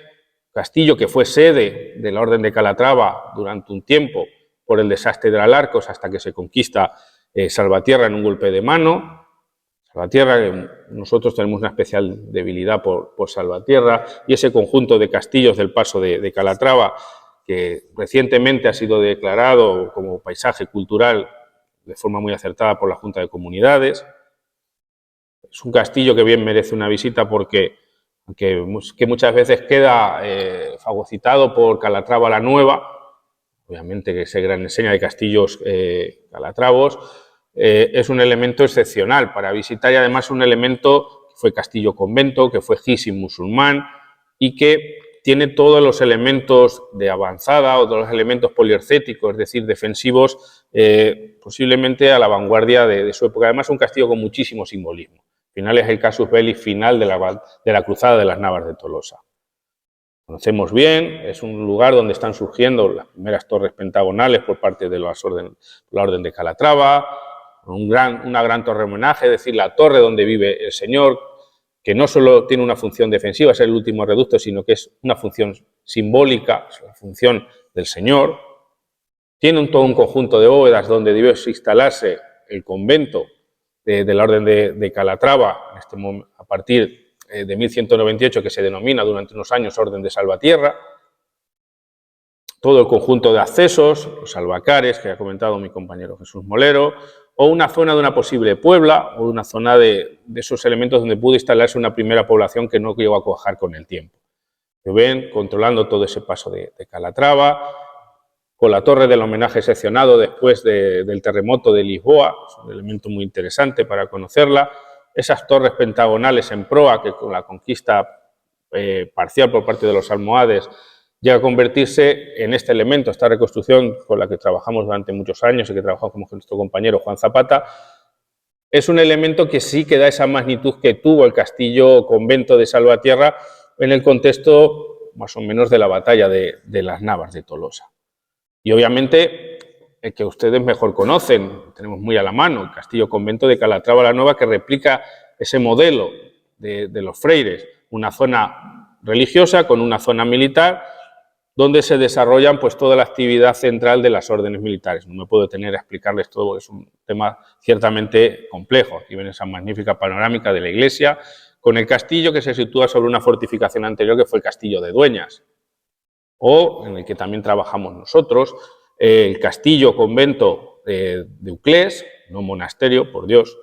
castillo que fue sede de la Orden de Calatrava durante un tiempo por el desastre de Alarcos hasta que se conquista Salvatierra en un golpe de mano. Salvatierra, que nosotros tenemos una especial debilidad por Salvatierra, y ese conjunto de castillos del paso de Calatrava, que recientemente ha sido declarado como paisaje cultural de forma muy acertada por la Junta de Comunidades. Es un castillo que bien merece una visita porque que muchas veces queda fagocitado por Calatrava la Nueva, obviamente que ese gran enseña de castillos calatravos, es un elemento excepcional para visitar y además un elemento que fue castillo-convento, que fue Hisin musulmán y que tiene todos los elementos de avanzada o todos los elementos poliorcéticos, es decir, defensivos, posiblemente a la vanguardia de su época. Además, un castillo con muchísimo simbolismo. Al final es el casus belli final de la cruzada de las Navas de Tolosa. Conocemos bien, es un lugar donde están surgiendo las primeras torres pentagonales por parte de la Orden de Calatrava, una gran torre homenaje, es decir, la torre donde vive el Señor, que no solo tiene una función defensiva, es el último reducto, sino que es una función simbólica, es la función del Señor. Tiene todo un conjunto de bóvedas donde debió instalarse el convento de la Orden de Calatrava, a partir de 1198, que se denomina durante unos años Orden de Salvatierra. Todo el conjunto de accesos, los albacares, que ha comentado mi compañero Jesús Molero, o una zona de una posible puebla, o una zona de esos elementos donde pudo instalarse una primera población que no llegó a cuajar con el tiempo. Que ven, controlando todo ese paso de Calatrava, con la torre del homenaje seccionado después del terremoto de Lisboa, es un elemento muy interesante para conocerla. Esas torres pentagonales en proa, que con la conquista parcial por parte de los almohades llega a convertirse en este elemento, esta reconstrucción con la que trabajamos durante muchos años y que trabajamos con nuestro compañero Juan Zapata, es un elemento que sí que da esa magnitud que tuvo el castillo-convento de Salvatierra en el contexto más o menos de la batalla de las Navas de Tolosa. Y obviamente el que ustedes mejor conocen, tenemos muy a la mano, el castillo-convento de Calatrava la Nueva, que replica ese modelo de los freires, una zona religiosa con una zona militar, donde se desarrollan pues toda la actividad central de las órdenes militares. No me puedo detener a explicarles todo, es un tema ciertamente complejo. Aquí ven esa magnífica panorámica de la iglesia, con el castillo que se sitúa sobre una fortificación anterior que fue el castillo de Dueñas, o en el que también trabajamos nosotros, el castillo convento de Uclés, no monasterio, por Dios,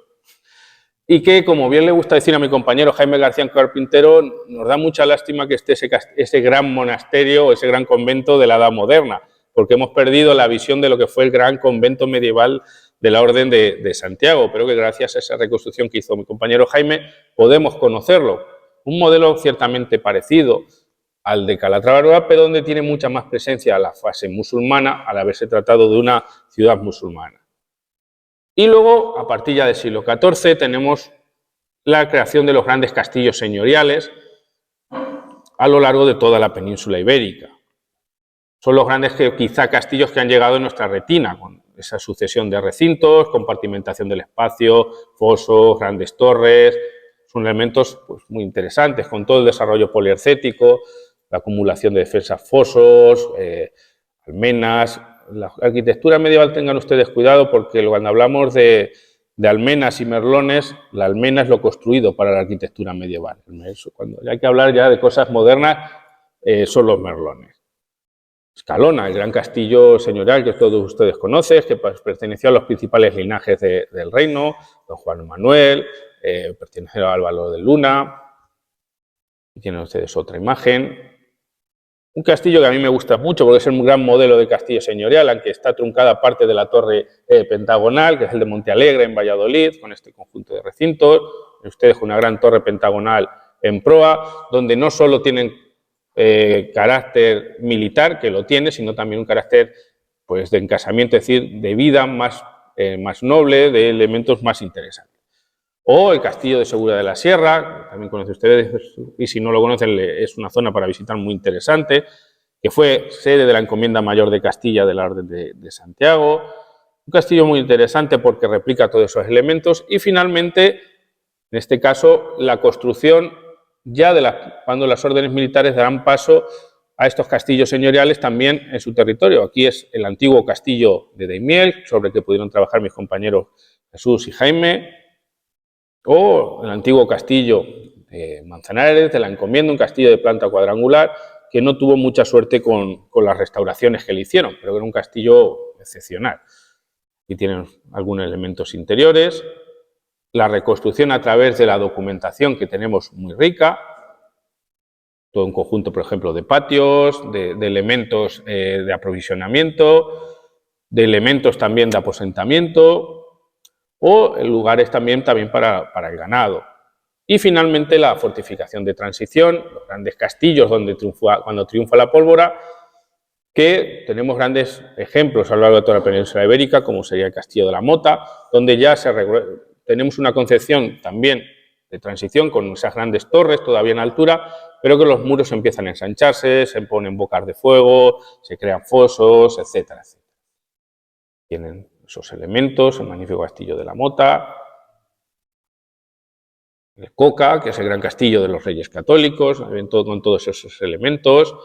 y que, como bien le gusta decir a mi compañero Jaime García Carpintero, nos da mucha lástima que esté ese gran monasterio o ese gran convento de la Edad Moderna, porque hemos perdido la visión de lo que fue el gran convento medieval de la Orden de Santiago, pero que gracias a esa reconstrucción que hizo mi compañero Jaime podemos conocerlo. Un modelo ciertamente parecido al de Calatrava, pero donde tiene mucha más presencia la fase musulmana al haberse tratado de una ciudad musulmana. Y luego, a partir ya del siglo XIV, tenemos la creación de los grandes castillos señoriales a lo largo de toda la península ibérica. Son los grandes castillos que han llegado en nuestra retina, con esa sucesión de recintos, compartimentación del espacio, fosos, grandes torres. Son elementos pues, muy interesantes, con todo el desarrollo polihercético, la acumulación de defensas, fosos, almenas. La arquitectura medieval, tengan ustedes cuidado, porque cuando hablamos de almenas y merlones, la almena es lo construido para la arquitectura medieval. Cuando hay que hablar ya de cosas modernas, son los merlones. Escalona, el gran castillo señorial que todos ustedes conocen, que perteneció a los principales linajes del reino, don Juan Manuel, perteneció al Álvaro de Luna. Y tienen ustedes otra imagen. Un castillo que a mí me gusta mucho porque es un gran modelo de castillo señorial, aunque está truncada parte de la torre pentagonal, que es el de Montealegre en Valladolid, con este conjunto de recintos. Ustedes con una gran torre pentagonal en proa, donde no solo tienen carácter militar, que lo tiene, sino también un carácter pues, de encasamiento, es decir, de vida más noble, de elementos más interesantes. O el Castillo de Segura de la Sierra, también conocen ustedes, y si no lo conocen, es una zona para visitar muy interesante, que fue sede de la Encomienda Mayor de Castilla de la Orden de Santiago. Un castillo muy interesante porque replica todos esos elementos. Y finalmente, en este caso, la construcción ya cuando las órdenes militares darán paso a estos castillos señoriales también en su territorio. Aquí es el antiguo castillo de Daimiel, sobre el que pudieron trabajar mis compañeros Jesús y Jaime, o el antiguo castillo de Manzanares, de la Encomienda, un castillo de planta cuadrangular, que no tuvo mucha suerte con las restauraciones que le hicieron, pero era un castillo excepcional. Y tienen algunos elementos interiores. La reconstrucción a través de la documentación que tenemos muy rica, todo un conjunto, por ejemplo, de patios, de elementos de aprovisionamiento, de elementos también de aposentamiento, o lugares también para el ganado. Y finalmente la fortificación de transición, los grandes castillos cuando triunfa la pólvora, que tenemos grandes ejemplos a lo largo de toda la península ibérica, como sería el Castillo de la Mota, donde ya tenemos una concepción también de transición con esas grandes torres todavía en altura, pero que los muros empiezan a ensancharse, se ponen bocas de fuego, se crean fosos, etcétera, etcétera. Tienen esos elementos, el magnífico Castillo de la Mota, el Coca, que es el gran castillo de los Reyes Católicos, con todos esos elementos,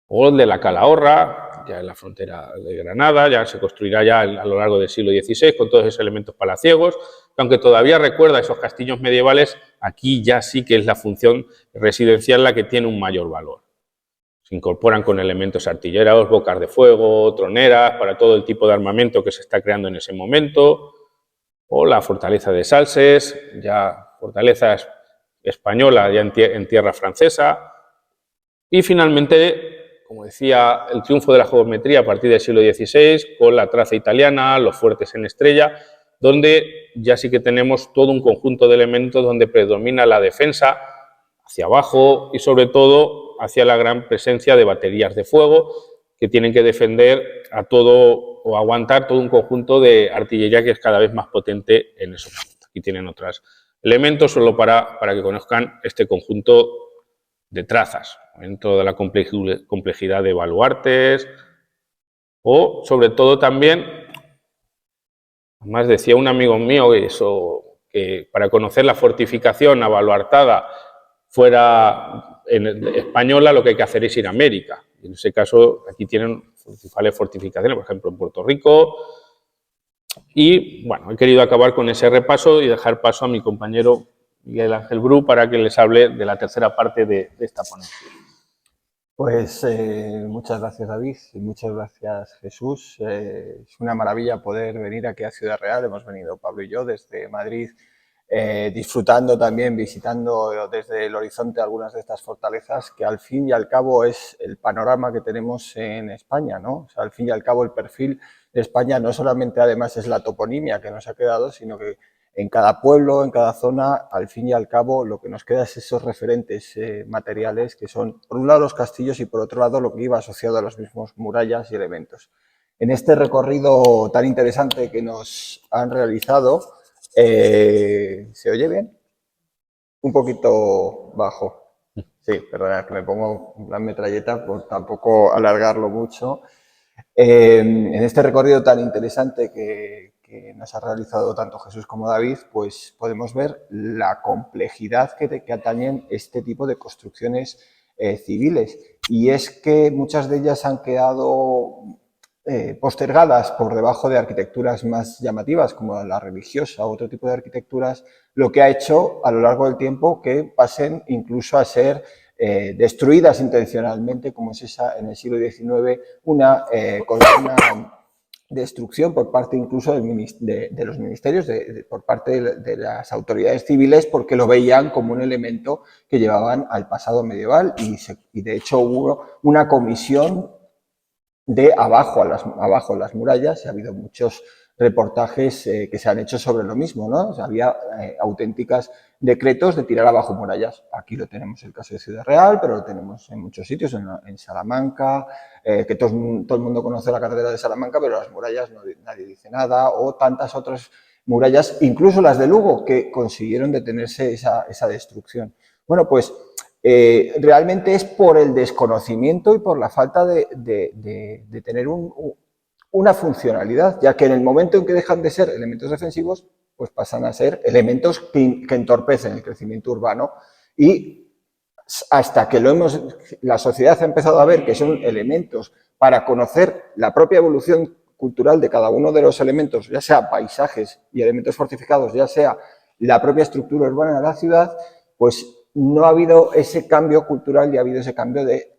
o el de la Calahorra, ya en la frontera de Granada, ya se construirá ya a lo largo del siglo XVI con todos esos elementos palaciegos, que aunque todavía recuerda esos castillos medievales, aquí ya sí que es la función residencial la que tiene un mayor valor. Se incorporan con elementos artilleros, bocas de fuego, troneras, para todo el tipo de armamento que se está creando en ese momento, o la fortaleza de Salses, ya fortaleza española ya en tierra francesa, y finalmente, como decía, el triunfo de la geometría a partir del siglo XVI, con la traza italiana, los fuertes en estrella, donde ya sí que tenemos todo un conjunto de elementos donde predomina la defensa hacia abajo y sobre todo hacia la gran presencia de baterías de fuego que tienen que defender a todo o aguantar todo un conjunto de artillería que es cada vez más potente en esos momentos. Aquí tienen otros elementos solo para que conozcan este conjunto de trazas, en toda la complejidad de baluartes o sobre todo también, además decía un amigo mío que para conocer la fortificación abaluartada fuera española, lo que hay que hacer es ir a América. En ese caso, aquí tienen principales fortificaciones, por ejemplo, en Puerto Rico. Y, bueno, he querido acabar con ese repaso y dejar paso a mi compañero Miguel Ángel Bru para que les hable de la tercera parte de esta ponencia. Pues muchas gracias, David, y muchas gracias, Jesús. Es una maravilla poder venir aquí a Ciudad Real. Hemos venido Pablo y yo desde Madrid, disfrutando también, visitando desde el horizonte algunas de estas fortalezas, que al fin y al cabo es el panorama que tenemos en España, ¿no? O sea, al fin y al cabo el perfil de España no solamente además es la toponimia que nos ha quedado, sino que en cada pueblo, en cada zona, al fin y al cabo, lo que nos queda es esos referentes materiales que son, por un lado, los castillos y, por otro lado, lo que iba asociado a los mismos murallas y elementos. En este recorrido tan interesante que nos han realizado, ¿se oye bien? Un poquito bajo. Sí, perdona, que me pongo en plan metralleta por tampoco alargarlo mucho. En este recorrido tan interesante que nos ha realizado tanto Jesús como David, pues podemos ver la complejidad que atañen este tipo de construcciones civiles. Y es que muchas de ellas han quedado postergadas por debajo de arquitecturas más llamativas, como la religiosa u otro tipo de arquitecturas, lo que ha hecho a lo largo del tiempo que pasen incluso a ser destruidas intencionalmente, como es esa en el siglo XIX, una destrucción por parte incluso de los ministerios, por parte de las autoridades civiles, porque lo veían como un elemento que llevaban al pasado medieval y de hecho hubo una comisión de abajo las murallas, y ha habido muchos reportajes que se han hecho sobre lo mismo, ¿no? O sea, había auténticas decretos de tirar abajo murallas. Aquí lo tenemos el caso de Ciudad Real, pero lo tenemos en muchos sitios, en Salamanca, que todo el mundo conoce la catedral de Salamanca, pero las murallas nadie dice nada, o tantas otras murallas, incluso las de Lugo, que consiguieron detenerse esa destrucción. Bueno, pues realmente es por el desconocimiento y por la falta de tener una funcionalidad, ya que en el momento en que dejan de ser elementos defensivos, pues pasan a ser elementos que entorpecen el crecimiento urbano, y hasta que la sociedad ha empezado a ver que son elementos para conocer la propia evolución cultural de cada uno de los elementos, ya sea paisajes y elementos fortificados, ya sea la propia estructura urbana de la ciudad, pues no ha habido ese cambio cultural y ha habido ese cambio de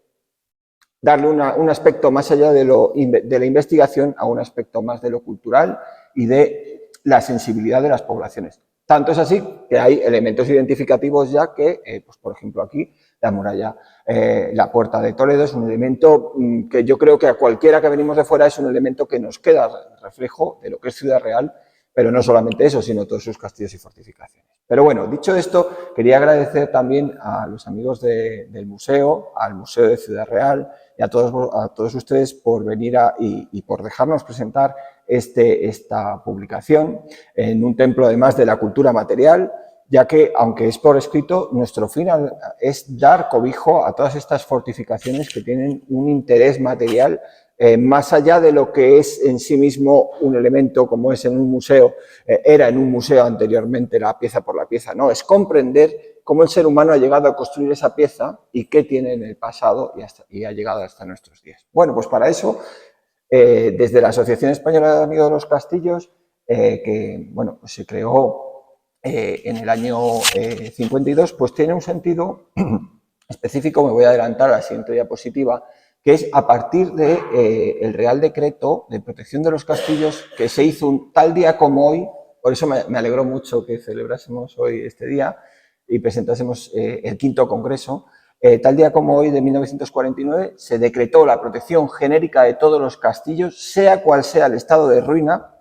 darle un aspecto más allá de la investigación a un aspecto más de lo cultural y de la sensibilidad de las poblaciones. Tanto es así que hay elementos identificativos ya que, pues por ejemplo aquí, la muralla, la Puerta de Toledo es un elemento que yo creo que a cualquiera que venimos de fuera es un elemento que nos queda reflejo de lo que es Ciudad Real, pero no solamente eso, sino todos sus castillos y fortificaciones. Pero bueno, dicho esto, quería agradecer también a los amigos del museo, al Museo de Ciudad Real y a todos ustedes por venir y por dejarnos presentar esta publicación en un templo además de la cultura material, ya que, aunque es por escrito, nuestro fin es dar cobijo a todas estas fortificaciones que tienen un interés material más allá de lo que es en sí mismo un elemento, como es en un museo, era en un museo anteriormente la pieza por la pieza, no, es comprender cómo el ser humano ha llegado a construir esa pieza y qué tiene en el pasado y ha llegado hasta nuestros días. Bueno, pues para eso, desde la Asociación Española de Amigos de los Castillos, que bueno, pues se creó en el año 52, pues tiene un sentido específico, me voy a adelantar a la siguiente diapositiva, que es a partir del Real Decreto de Protección de los Castillos que se hizo un tal día como hoy. Por eso me alegró mucho que celebrásemos hoy este día y presentásemos el 5º Congreso. Tal día como hoy de 1949 se decretó la protección genérica de todos los castillos, sea cual sea el estado de ruina.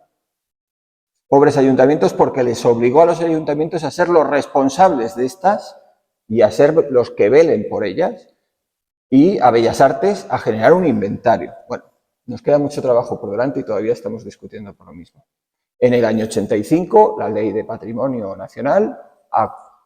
Pobres ayuntamientos, porque les obligó a los ayuntamientos a ser los responsables de estas y a ser los que velen por ellas, y a Bellas Artes a generar un inventario. Bueno, nos queda mucho trabajo por delante y todavía estamos discutiendo por lo mismo. En el año 85, la Ley de Patrimonio Nacional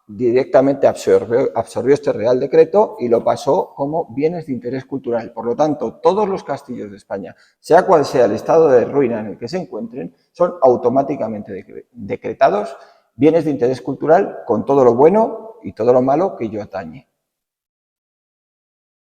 directamente absorbió este Real Decreto y lo pasó como bienes de interés cultural. Por lo tanto, todos los castillos de España, sea cual sea el estado de ruina en el que se encuentren, son automáticamente decretados bienes de interés cultural con todo lo bueno y todo lo malo que ello atañe.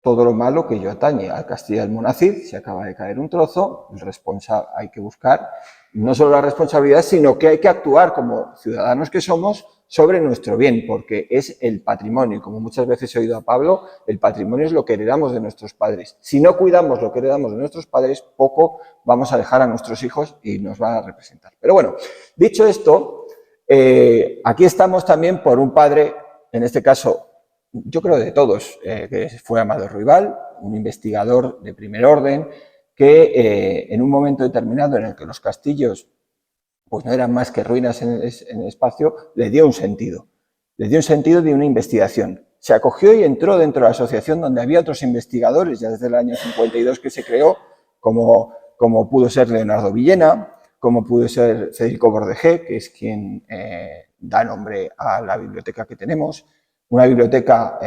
Todo lo malo que ello atañe al Castillo de Almonacid, se acaba de caer un trozo, el responsable hay que buscar no solo la responsabilidad, sino que hay que actuar como ciudadanos que somos sobre nuestro bien, porque es el patrimonio. Como muchas veces he oído a Pablo, el patrimonio es lo que heredamos de nuestros padres. Si no cuidamos lo que heredamos de nuestros padres, poco vamos a dejar a nuestros hijos y nos van a representar. Pero bueno, dicho esto, aquí estamos también por un padre, en este caso, yo creo de todos, que fue Amador Ruibal, un investigador de primer orden, que en un momento determinado en el que los castillos pues no eran más que ruinas en el espacio, le dio un sentido. Le dio un sentido de una investigación. Se acogió y entró dentro de la asociación donde había otros investigadores, ya desde el año 52 que se creó, como pudo ser Leonardo Villena, como pudo ser Federico Bordejé, que es quien da nombre a la biblioteca que tenemos, una biblioteca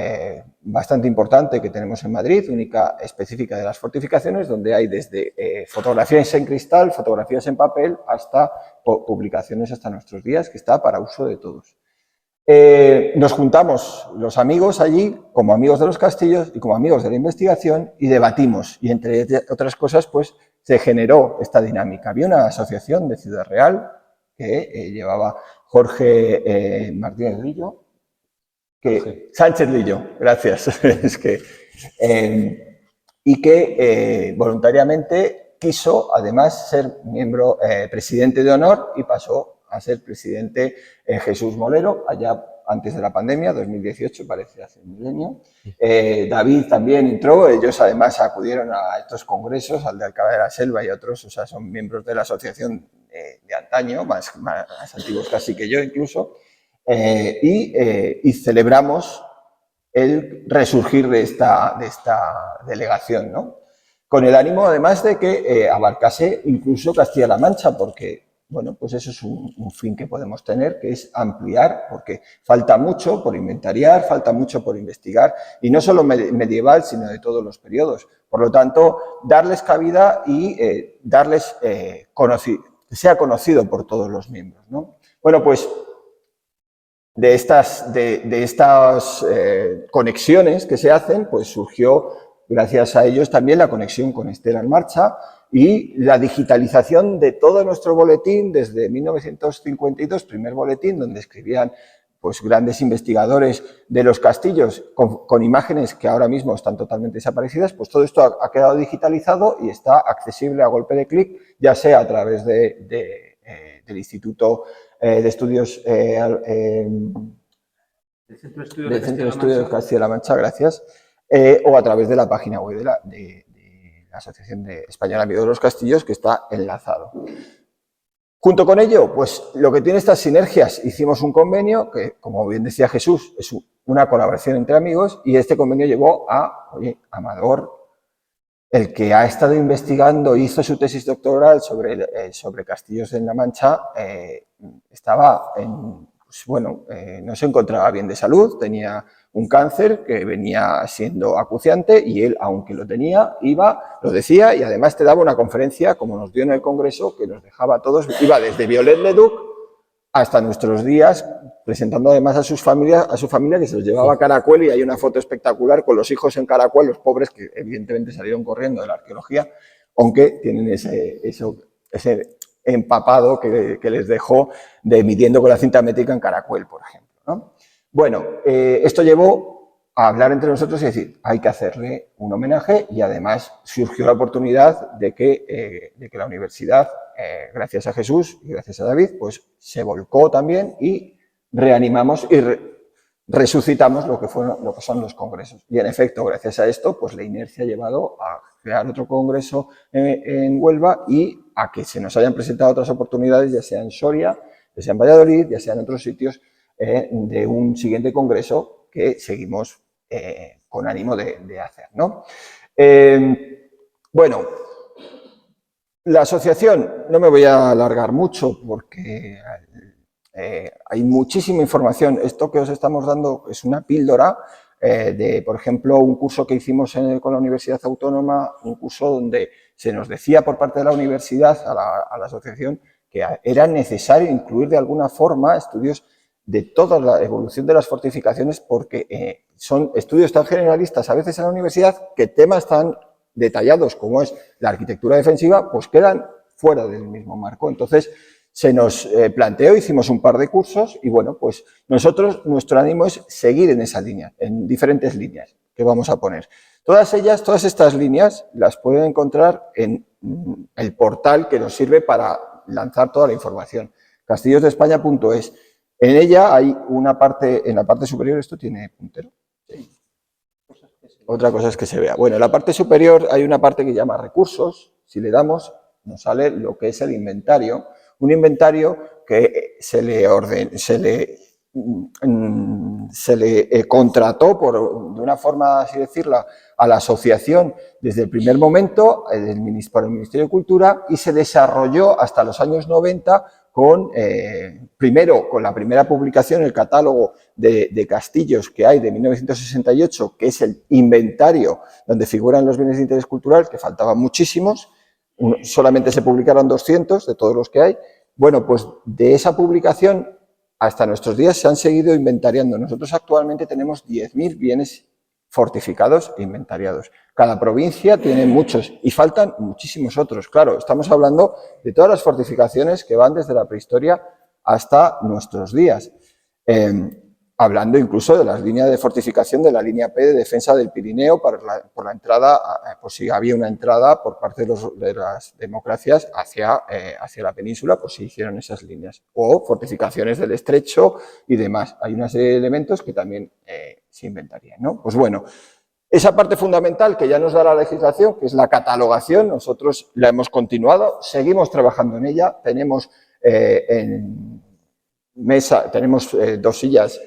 bastante importante que tenemos en Madrid, única específica de las fortificaciones, donde hay desde fotografías en cristal, fotografías en papel, hasta publicaciones hasta nuestros días, que está para uso de todos. Nos juntamos los amigos allí, como amigos de los castillos y como amigos de la investigación, y debatimos. Y entre otras cosas, pues se generó esta dinámica. Había una asociación de Ciudad Real que llevaba Jorge Martínez Lillo, Sánchez Lillo, gracias, y que voluntariamente quiso además ser miembro, presidente de honor, y pasó a ser presidente Jesús Molero, allá antes de la pandemia, 2018, parece hace un milenio. David también entró, ellos además acudieron a estos congresos, al de Alcalá de la Selva y otros, o sea, son miembros de la asociación de antaño, más antiguos casi que yo incluso. Y celebramos el resurgir de esta delegación, ¿no? Con el ánimo, además, de que abarcase incluso Castilla-La Mancha, porque, bueno, pues eso es un fin que podemos tener, que es ampliar, porque falta mucho por inventariar, falta mucho por investigar, y no solo medieval, sino de todos los periodos. Por lo tanto, darles cabida y darles que sea conocido por todos los miembros, ¿no? Bueno, pues de estas conexiones que se hacen, pues surgió, gracias a ellos, también la conexión con Estela en Marcha y la digitalización de todo nuestro boletín desde 1952, primer boletín donde escribían pues grandes investigadores de los castillos con imágenes que ahora mismo están totalmente desaparecidas. Pues todo esto ha quedado digitalizado y está accesible a golpe de clic, ya sea a través del Instituto de Estudios del Centro de Estudios de Castilla-La Mancha, gracias, o a través de la página web de la Asociación Española de Amigos de los Castillos, que está enlazado. Junto con ello, pues lo que tiene estas sinergias, hicimos un convenio que, como bien decía Jesús, es una colaboración entre amigos, y este convenio llevó a, oye, Amador, el que ha estado investigando, hizo su tesis doctoral sobre castillos en La Mancha, estaba pues bueno, no se encontraba bien de salud, tenía un cáncer que venía siendo acuciante y él, aunque lo tenía, iba, lo decía y además te daba una conferencia, como nos dio en el Congreso, que nos dejaba a todos, iba desde Viollet-le-Duc hasta nuestros días, presentando además a su familia que se los llevaba a Caracuel, y hay una foto espectacular con los hijos en Caracuel, los pobres que evidentemente salieron corriendo de la arqueología, aunque tienen ese empapado que les dejó de midiendo con la cinta métrica en Caracuel, por ejemplo, ¿no? Bueno, esto llevó a hablar entre nosotros y decir, hay que hacerle un homenaje, y además surgió la oportunidad de que la universidad, gracias a Jesús y gracias a David, pues se volcó también y reanimamos y resucitamos lo que son los congresos. Y en efecto, gracias a esto, pues la inercia ha llevado a crear otro congreso en Huelva y a que se nos hayan presentado otras oportunidades, ya sea en Soria, ya sea en Valladolid, ya sea en otros sitios, de un siguiente congreso que seguimos con ánimo de hacer, ¿no? Bueno, la asociación, no me voy a alargar mucho porque hay muchísima información. Esto que os estamos dando es una píldora de, por ejemplo, un curso que hicimos con la Universidad Autónoma, un curso donde se nos decía por parte de la universidad a la asociación que era necesario incluir de alguna forma estudios de toda la evolución de las fortificaciones, porque son estudios tan generalistas a veces en la universidad que temas tan detallados como es la arquitectura defensiva, pues quedan fuera del mismo marco. Entonces, se nos planteó, hicimos un par de cursos y bueno, pues nuestro ánimo es seguir en esa línea, en diferentes líneas que vamos a poner. Todas estas líneas las pueden encontrar en el portal que nos sirve para lanzar toda la información, castillosdeespaña.es. En ella hay una parte, en la parte superior, ¿esto tiene puntero? Sí. Otra cosa es que se vea. Bueno, en la parte superior hay una parte que se llama recursos. Si le damos, nos sale lo que es el inventario. Un inventario que se le contrató de una forma, así decirla, a la asociación desde el primer momento por el Ministerio de Cultura y se desarrolló hasta los años 90 primero con la primera publicación, el catálogo de castillos que hay de 1968, que es el inventario donde figuran los bienes de interés cultural, que faltaban muchísimos, solamente se publicaron 200 de todos los que hay. Bueno, pues de esa publicación hasta nuestros días se han seguido inventariando. Nosotros actualmente tenemos 10.000 bienes fortificados e inventariados. Cada provincia tiene muchos y faltan muchísimos otros. Claro, estamos hablando de todas las fortificaciones que van desde la prehistoria hasta nuestros días. Hablando incluso de las líneas de fortificación de la línea P de defensa del Pirineo por la entrada, pues si había una entrada por parte de las democracias hacia la península, pues se hicieron esas líneas. O fortificaciones del Estrecho y demás. Hay una serie de elementos que también se inventarían, ¿no? Pues bueno, esa parte fundamental que ya nos da la legislación, que es la catalogación, nosotros la hemos continuado, seguimos trabajando en ella, tenemos tenemos 2 sillas,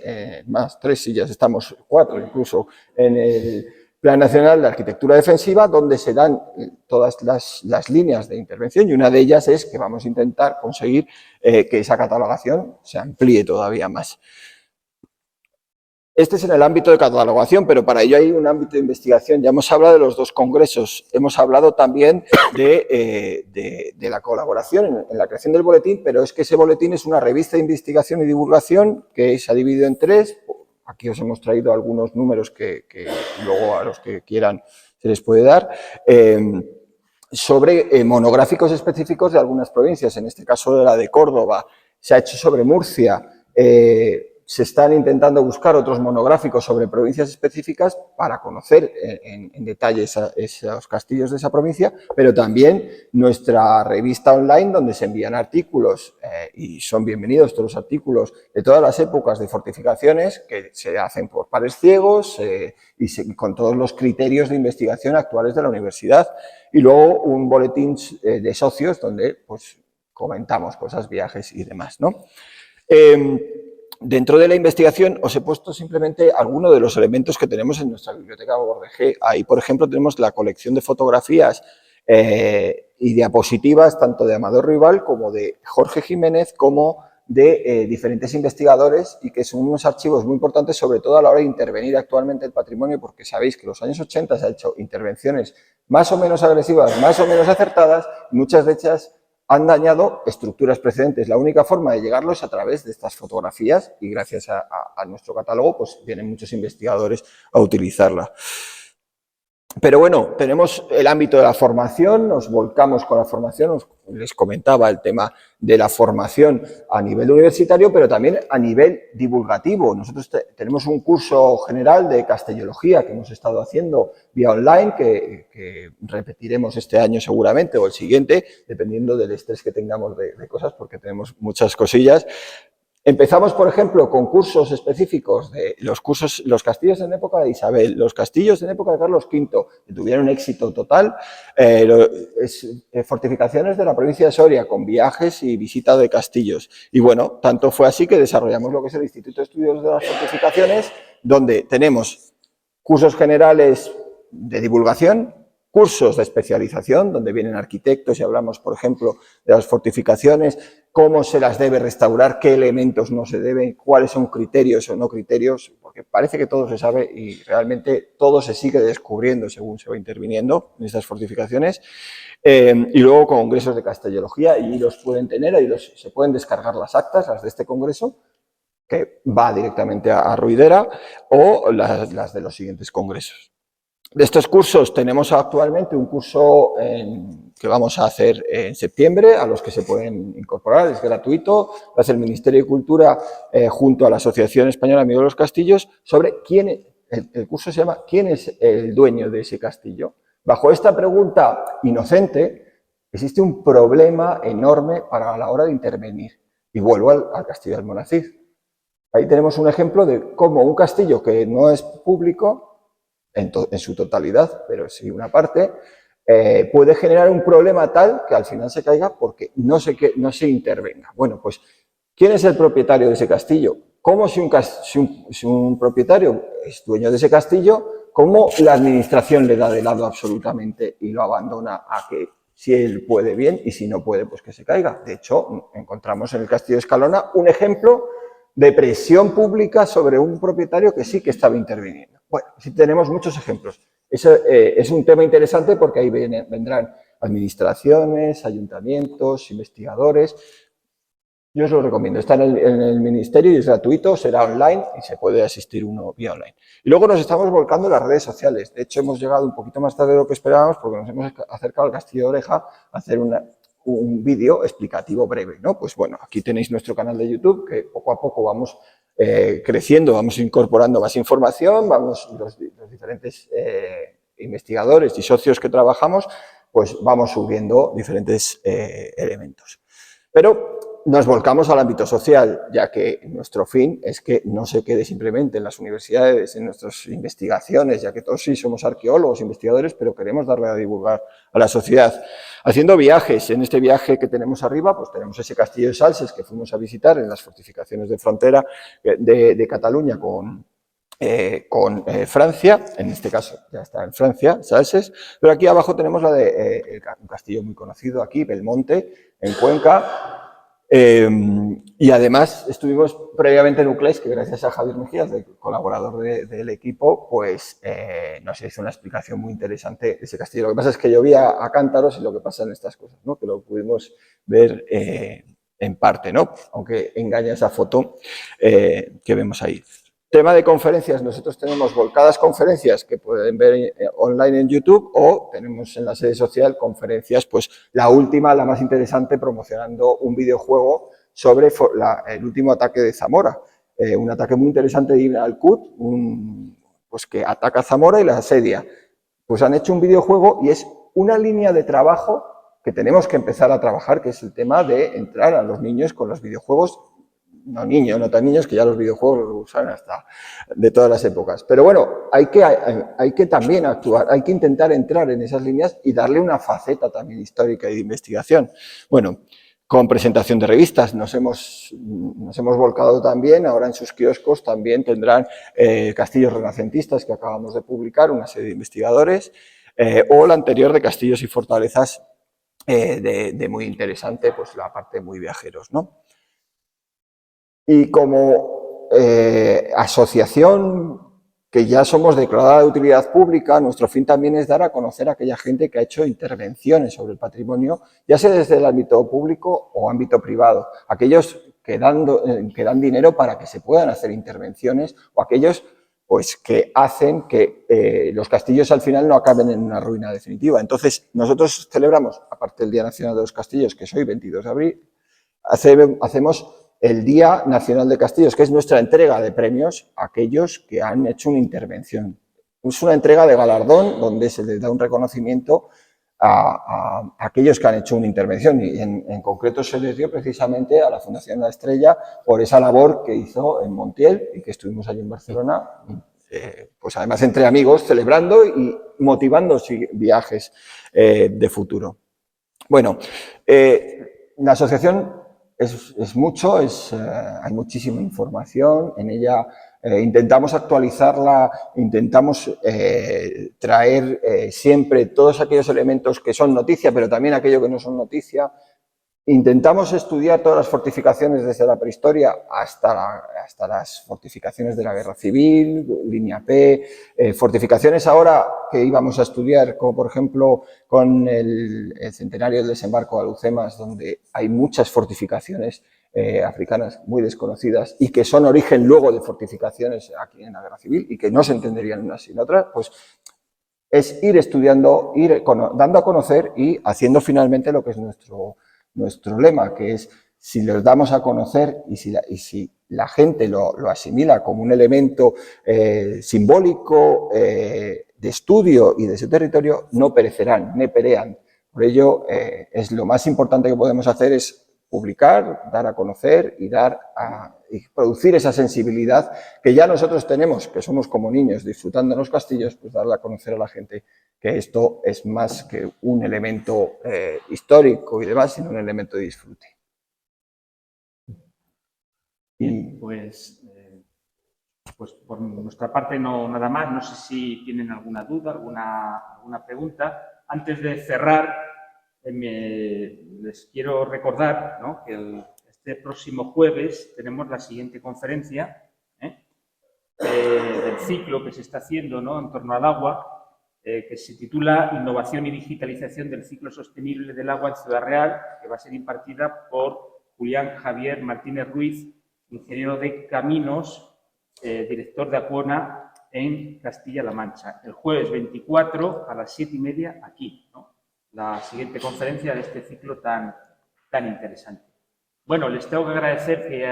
más 3 sillas, estamos 4 incluso, en el Plan Nacional de Arquitectura Defensiva, donde se dan todas las líneas de intervención y una de ellas es que vamos a intentar conseguir que esa catalogación se amplíe todavía más. Este es en el ámbito de catalogación, pero para ello hay un ámbito de investigación. Ya hemos hablado de los 2 congresos, hemos hablado también de la colaboración en la creación del boletín, pero es que ese boletín es una revista de investigación y divulgación que se ha dividido en 3. Aquí os hemos traído algunos números que luego a los que quieran se les puede dar, sobre monográficos específicos de algunas provincias, en este caso de la de Córdoba, se ha hecho sobre Murcia. Se están intentando buscar otros monográficos sobre provincias específicas para conocer en detalle esos castillos de esa provincia, pero también nuestra revista online donde se envían artículos y son bienvenidos todos los artículos de todas las épocas de fortificaciones que se hacen por pares ciegos y con todos los criterios de investigación actuales de la universidad. Y luego un boletín de socios donde pues comentamos cosas, viajes y demás, ¿no? Dentro de la investigación os he puesto simplemente algunos de los elementos que tenemos en nuestra biblioteca Bordegé. Ahí, por ejemplo, tenemos la colección de fotografías y diapositivas tanto de Amador Rival como de Jorge Jiménez como de diferentes investigadores y que son unos archivos muy importantes, sobre todo a la hora de intervenir actualmente el patrimonio, porque sabéis que en los años 80 se han hecho intervenciones más o menos agresivas, más o menos acertadas, y muchas de ellas han dañado estructuras precedentes. La única forma de llegarlo es a través de estas fotografías y gracias a nuestro catálogo pues vienen muchos investigadores a utilizarla. Pero bueno, tenemos el ámbito de la formación, nos volcamos con la formación, les comentaba el tema de la formación a nivel universitario, pero también a nivel divulgativo. Nosotros tenemos un curso general de castellología que hemos estado haciendo vía online, que repetiremos este año seguramente o el siguiente, dependiendo del estrés que tengamos de cosas, porque tenemos muchas cosillas. Empezamos, por ejemplo, con cursos específicos de los castillos en época de Isabel, los castillos en época de Carlos V, que tuvieron éxito total, fortificaciones de la provincia de Soria, con viajes y visita de castillos. Y bueno, tanto fue así que desarrollamos lo que es el Instituto de Estudios de las Fortificaciones, donde tenemos cursos generales de divulgación, cursos de especialización, donde vienen arquitectos y hablamos, por ejemplo, de las fortificaciones, cómo se las debe restaurar, qué elementos no se deben, cuáles son criterios o no criterios, porque parece que todo se sabe y realmente todo se sigue descubriendo según se va interviniendo en estas fortificaciones. Y luego congresos de castellología, y los pueden tener, ahí se pueden descargar las actas, las de este congreso, que va directamente a Ruidera, o las de los siguientes congresos. De estos cursos tenemos actualmente un curso que vamos a hacer en septiembre, a los que se pueden incorporar, es gratuito, lo hace el Ministerio de Cultura junto a la Asociación Española Amigos de los Castillos, sobre el curso se llama ¿Quién es el dueño de ese castillo? Bajo esta pregunta inocente existe un problema enorme para la hora de intervenir. Y vuelvo al Castillo de Almonacid. Ahí tenemos un ejemplo de cómo un castillo que no es público, en su totalidad, pero sí una parte, puede generar un problema tal que al final se caiga porque no se intervenga. Bueno, pues, ¿quién es el propietario de ese castillo? ¿Cómo si un propietario es dueño de ese castillo, cómo la administración le da de lado absolutamente y lo abandona a que si él puede bien y si no puede, pues que se caiga? De hecho, encontramos en el Castillo de Escalona un ejemplo de presión pública sobre un propietario que sí que estaba interviniendo. Bueno, sí tenemos muchos ejemplos. Es un tema interesante porque ahí vendrán administraciones, ayuntamientos, investigadores. Yo os lo recomiendo. Está en el Ministerio y es gratuito, será online y se puede asistir uno vía online. Y luego nos estamos volcando en las redes sociales. De hecho, hemos llegado un poquito más tarde de lo que esperábamos porque nos hemos acercado al Castillo de Oreja a hacer un vídeo explicativo breve, ¿no? Pues bueno, aquí tenéis nuestro canal de YouTube, que poco a poco vamos creciendo, vamos incorporando más información, los diferentes investigadores y socios que trabajamos, pues vamos subiendo diferentes elementos. Pero nos volcamos al ámbito social, ya que nuestro fin es que no se quede simplemente en las universidades, en nuestras investigaciones, ya que todos sí somos arqueólogos, investigadores, pero queremos darle a divulgar a la sociedad. Haciendo viajes, en este viaje que tenemos arriba, pues tenemos ese castillo de Salses que fuimos a visitar en las fortificaciones de frontera de Cataluña con Francia, en este caso ya está en Francia, Salses, pero aquí abajo tenemos un castillo muy conocido aquí, Belmonte, en Cuenca. Y además estuvimos previamente en Uclés, que gracias a Javier Mejías, el colaborador del equipo, pues nos hizo una explicación muy interesante de ese castillo. Lo que pasa es que llovía a cántaros y lo que pasa en estas cosas, ¿no? Que lo pudimos ver en parte, ¿no? Aunque engaña esa foto que vemos ahí. Tema de conferencias, nosotros tenemos volcadas conferencias que pueden ver online en YouTube o tenemos en la sede social conferencias, pues la última, la más interesante, promocionando un videojuego sobre el último ataque de Zamora. Un ataque muy interesante de Ibn al-Qut, pues que ataca Zamora y la asedia. Pues han hecho un videojuego y es una línea de trabajo que tenemos que empezar a trabajar, que es el tema de entrar a los niños con los videojuegos. No tan niños, que ya los videojuegos los usan hasta de todas las épocas. Pero bueno, hay que también actuar, hay que intentar entrar en esas líneas y darle una faceta también histórica y de investigación. Bueno, con presentación de revistas nos hemos volcado también, ahora en sus kioscos también tendrán Castillos Renacentistas, que acabamos de publicar, una serie de investigadores, o la anterior de Castillos y Fortalezas, de muy interesante, pues la parte muy viajeros, ¿no? Y como asociación que ya somos declarada de utilidad pública, nuestro fin también es dar a conocer a aquella gente que ha hecho intervenciones sobre el patrimonio, ya sea desde el ámbito público o ámbito privado. Aquellos que dan dinero para que se puedan hacer intervenciones o aquellos pues, que hacen que los castillos al final no acaben en una ruina definitiva. Entonces, nosotros celebramos, aparte del Día Nacional de los Castillos, que es hoy, 22 de abril, hacemos el Día Nacional de Castillos, que es nuestra entrega de premios a aquellos que han hecho una intervención. Es una entrega de galardón donde se les da un reconocimiento a aquellos que han hecho una intervención y en concreto se les dio precisamente a la Fundación La Estrella por esa labor que hizo en Montiel y que estuvimos allí en Barcelona, pues además entre amigos, celebrando y motivando viajes de futuro. Bueno, la asociación es mucho, hay muchísima información, en ella intentamos actualizarla, intentamos traer siempre todos aquellos elementos que son noticia, pero también aquello que no son noticia. Intentamos estudiar todas las fortificaciones desde la prehistoria hasta las fortificaciones de la Guerra Civil, línea P, fortificaciones ahora que íbamos a estudiar, como por ejemplo con el centenario del desembarco de Alhucemas, donde hay muchas fortificaciones africanas muy desconocidas y que son origen luego de fortificaciones aquí en la Guerra Civil y que no se entenderían unas sin otras, pues es ir estudiando, dando a conocer y haciendo finalmente lo que es nuestro lema, que es si los damos a conocer y si la gente lo asimila como un elemento simbólico de estudio y de su territorio, no perecerán, ne perean. Por ello, es lo más importante que podemos hacer es publicar, dar a conocer y producir esa sensibilidad que ya nosotros tenemos, que somos como niños disfrutando en los castillos, pues darle a conocer a la gente que esto es más que un elemento histórico y demás, sino un elemento de disfrute. Bien, pues por nuestra parte nada más. No sé si tienen alguna duda, alguna pregunta. Antes de cerrar, les quiero recordar, ¿no?, que este próximo jueves tenemos la siguiente conferencia del ciclo que se está haciendo, ¿no?, en torno al agua, que se titula Innovación y digitalización del ciclo sostenible del agua en Ciudad Real, que va a ser impartida por Julián Javier Martínez Ruiz, ingeniero de caminos, director de Acuona en Castilla-La Mancha. El jueves 24 a las 7:30 aquí, ¿no?, la siguiente conferencia de este ciclo tan interesante. Bueno, les tengo que agradecer que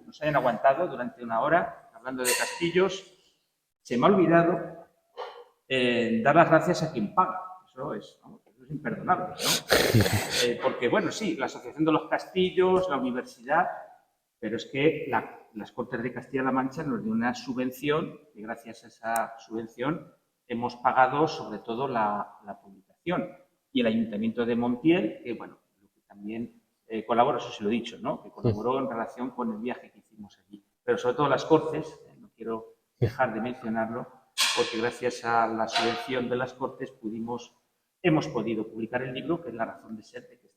nos hayan aguantado durante una hora hablando de castillos. Se me ha olvidado dar las gracias a quien paga. Eso es imperdonable, ¿no? Porque, bueno, sí, la Asociación de los Castillos, la universidad, pero es que las Cortes de Castilla-La Mancha nos dio una subvención y gracias a esa subvención hemos pagado sobre todo la publicación. Y el Ayuntamiento de Montiel, que, bueno, también colaboró, eso sí lo he dicho, ¿no?, que colaboró en relación con el viaje que hicimos allí. Pero sobre todo las Cortes, no quiero dejar de mencionarlo, porque gracias a la subvención de las Cortes hemos podido publicar el libro, que es la razón de ser de que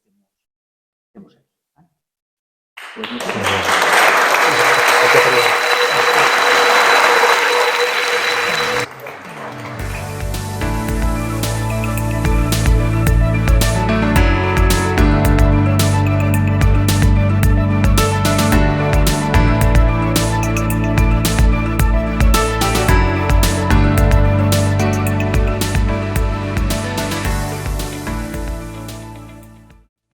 estemos aquí. Pues muchas gracias.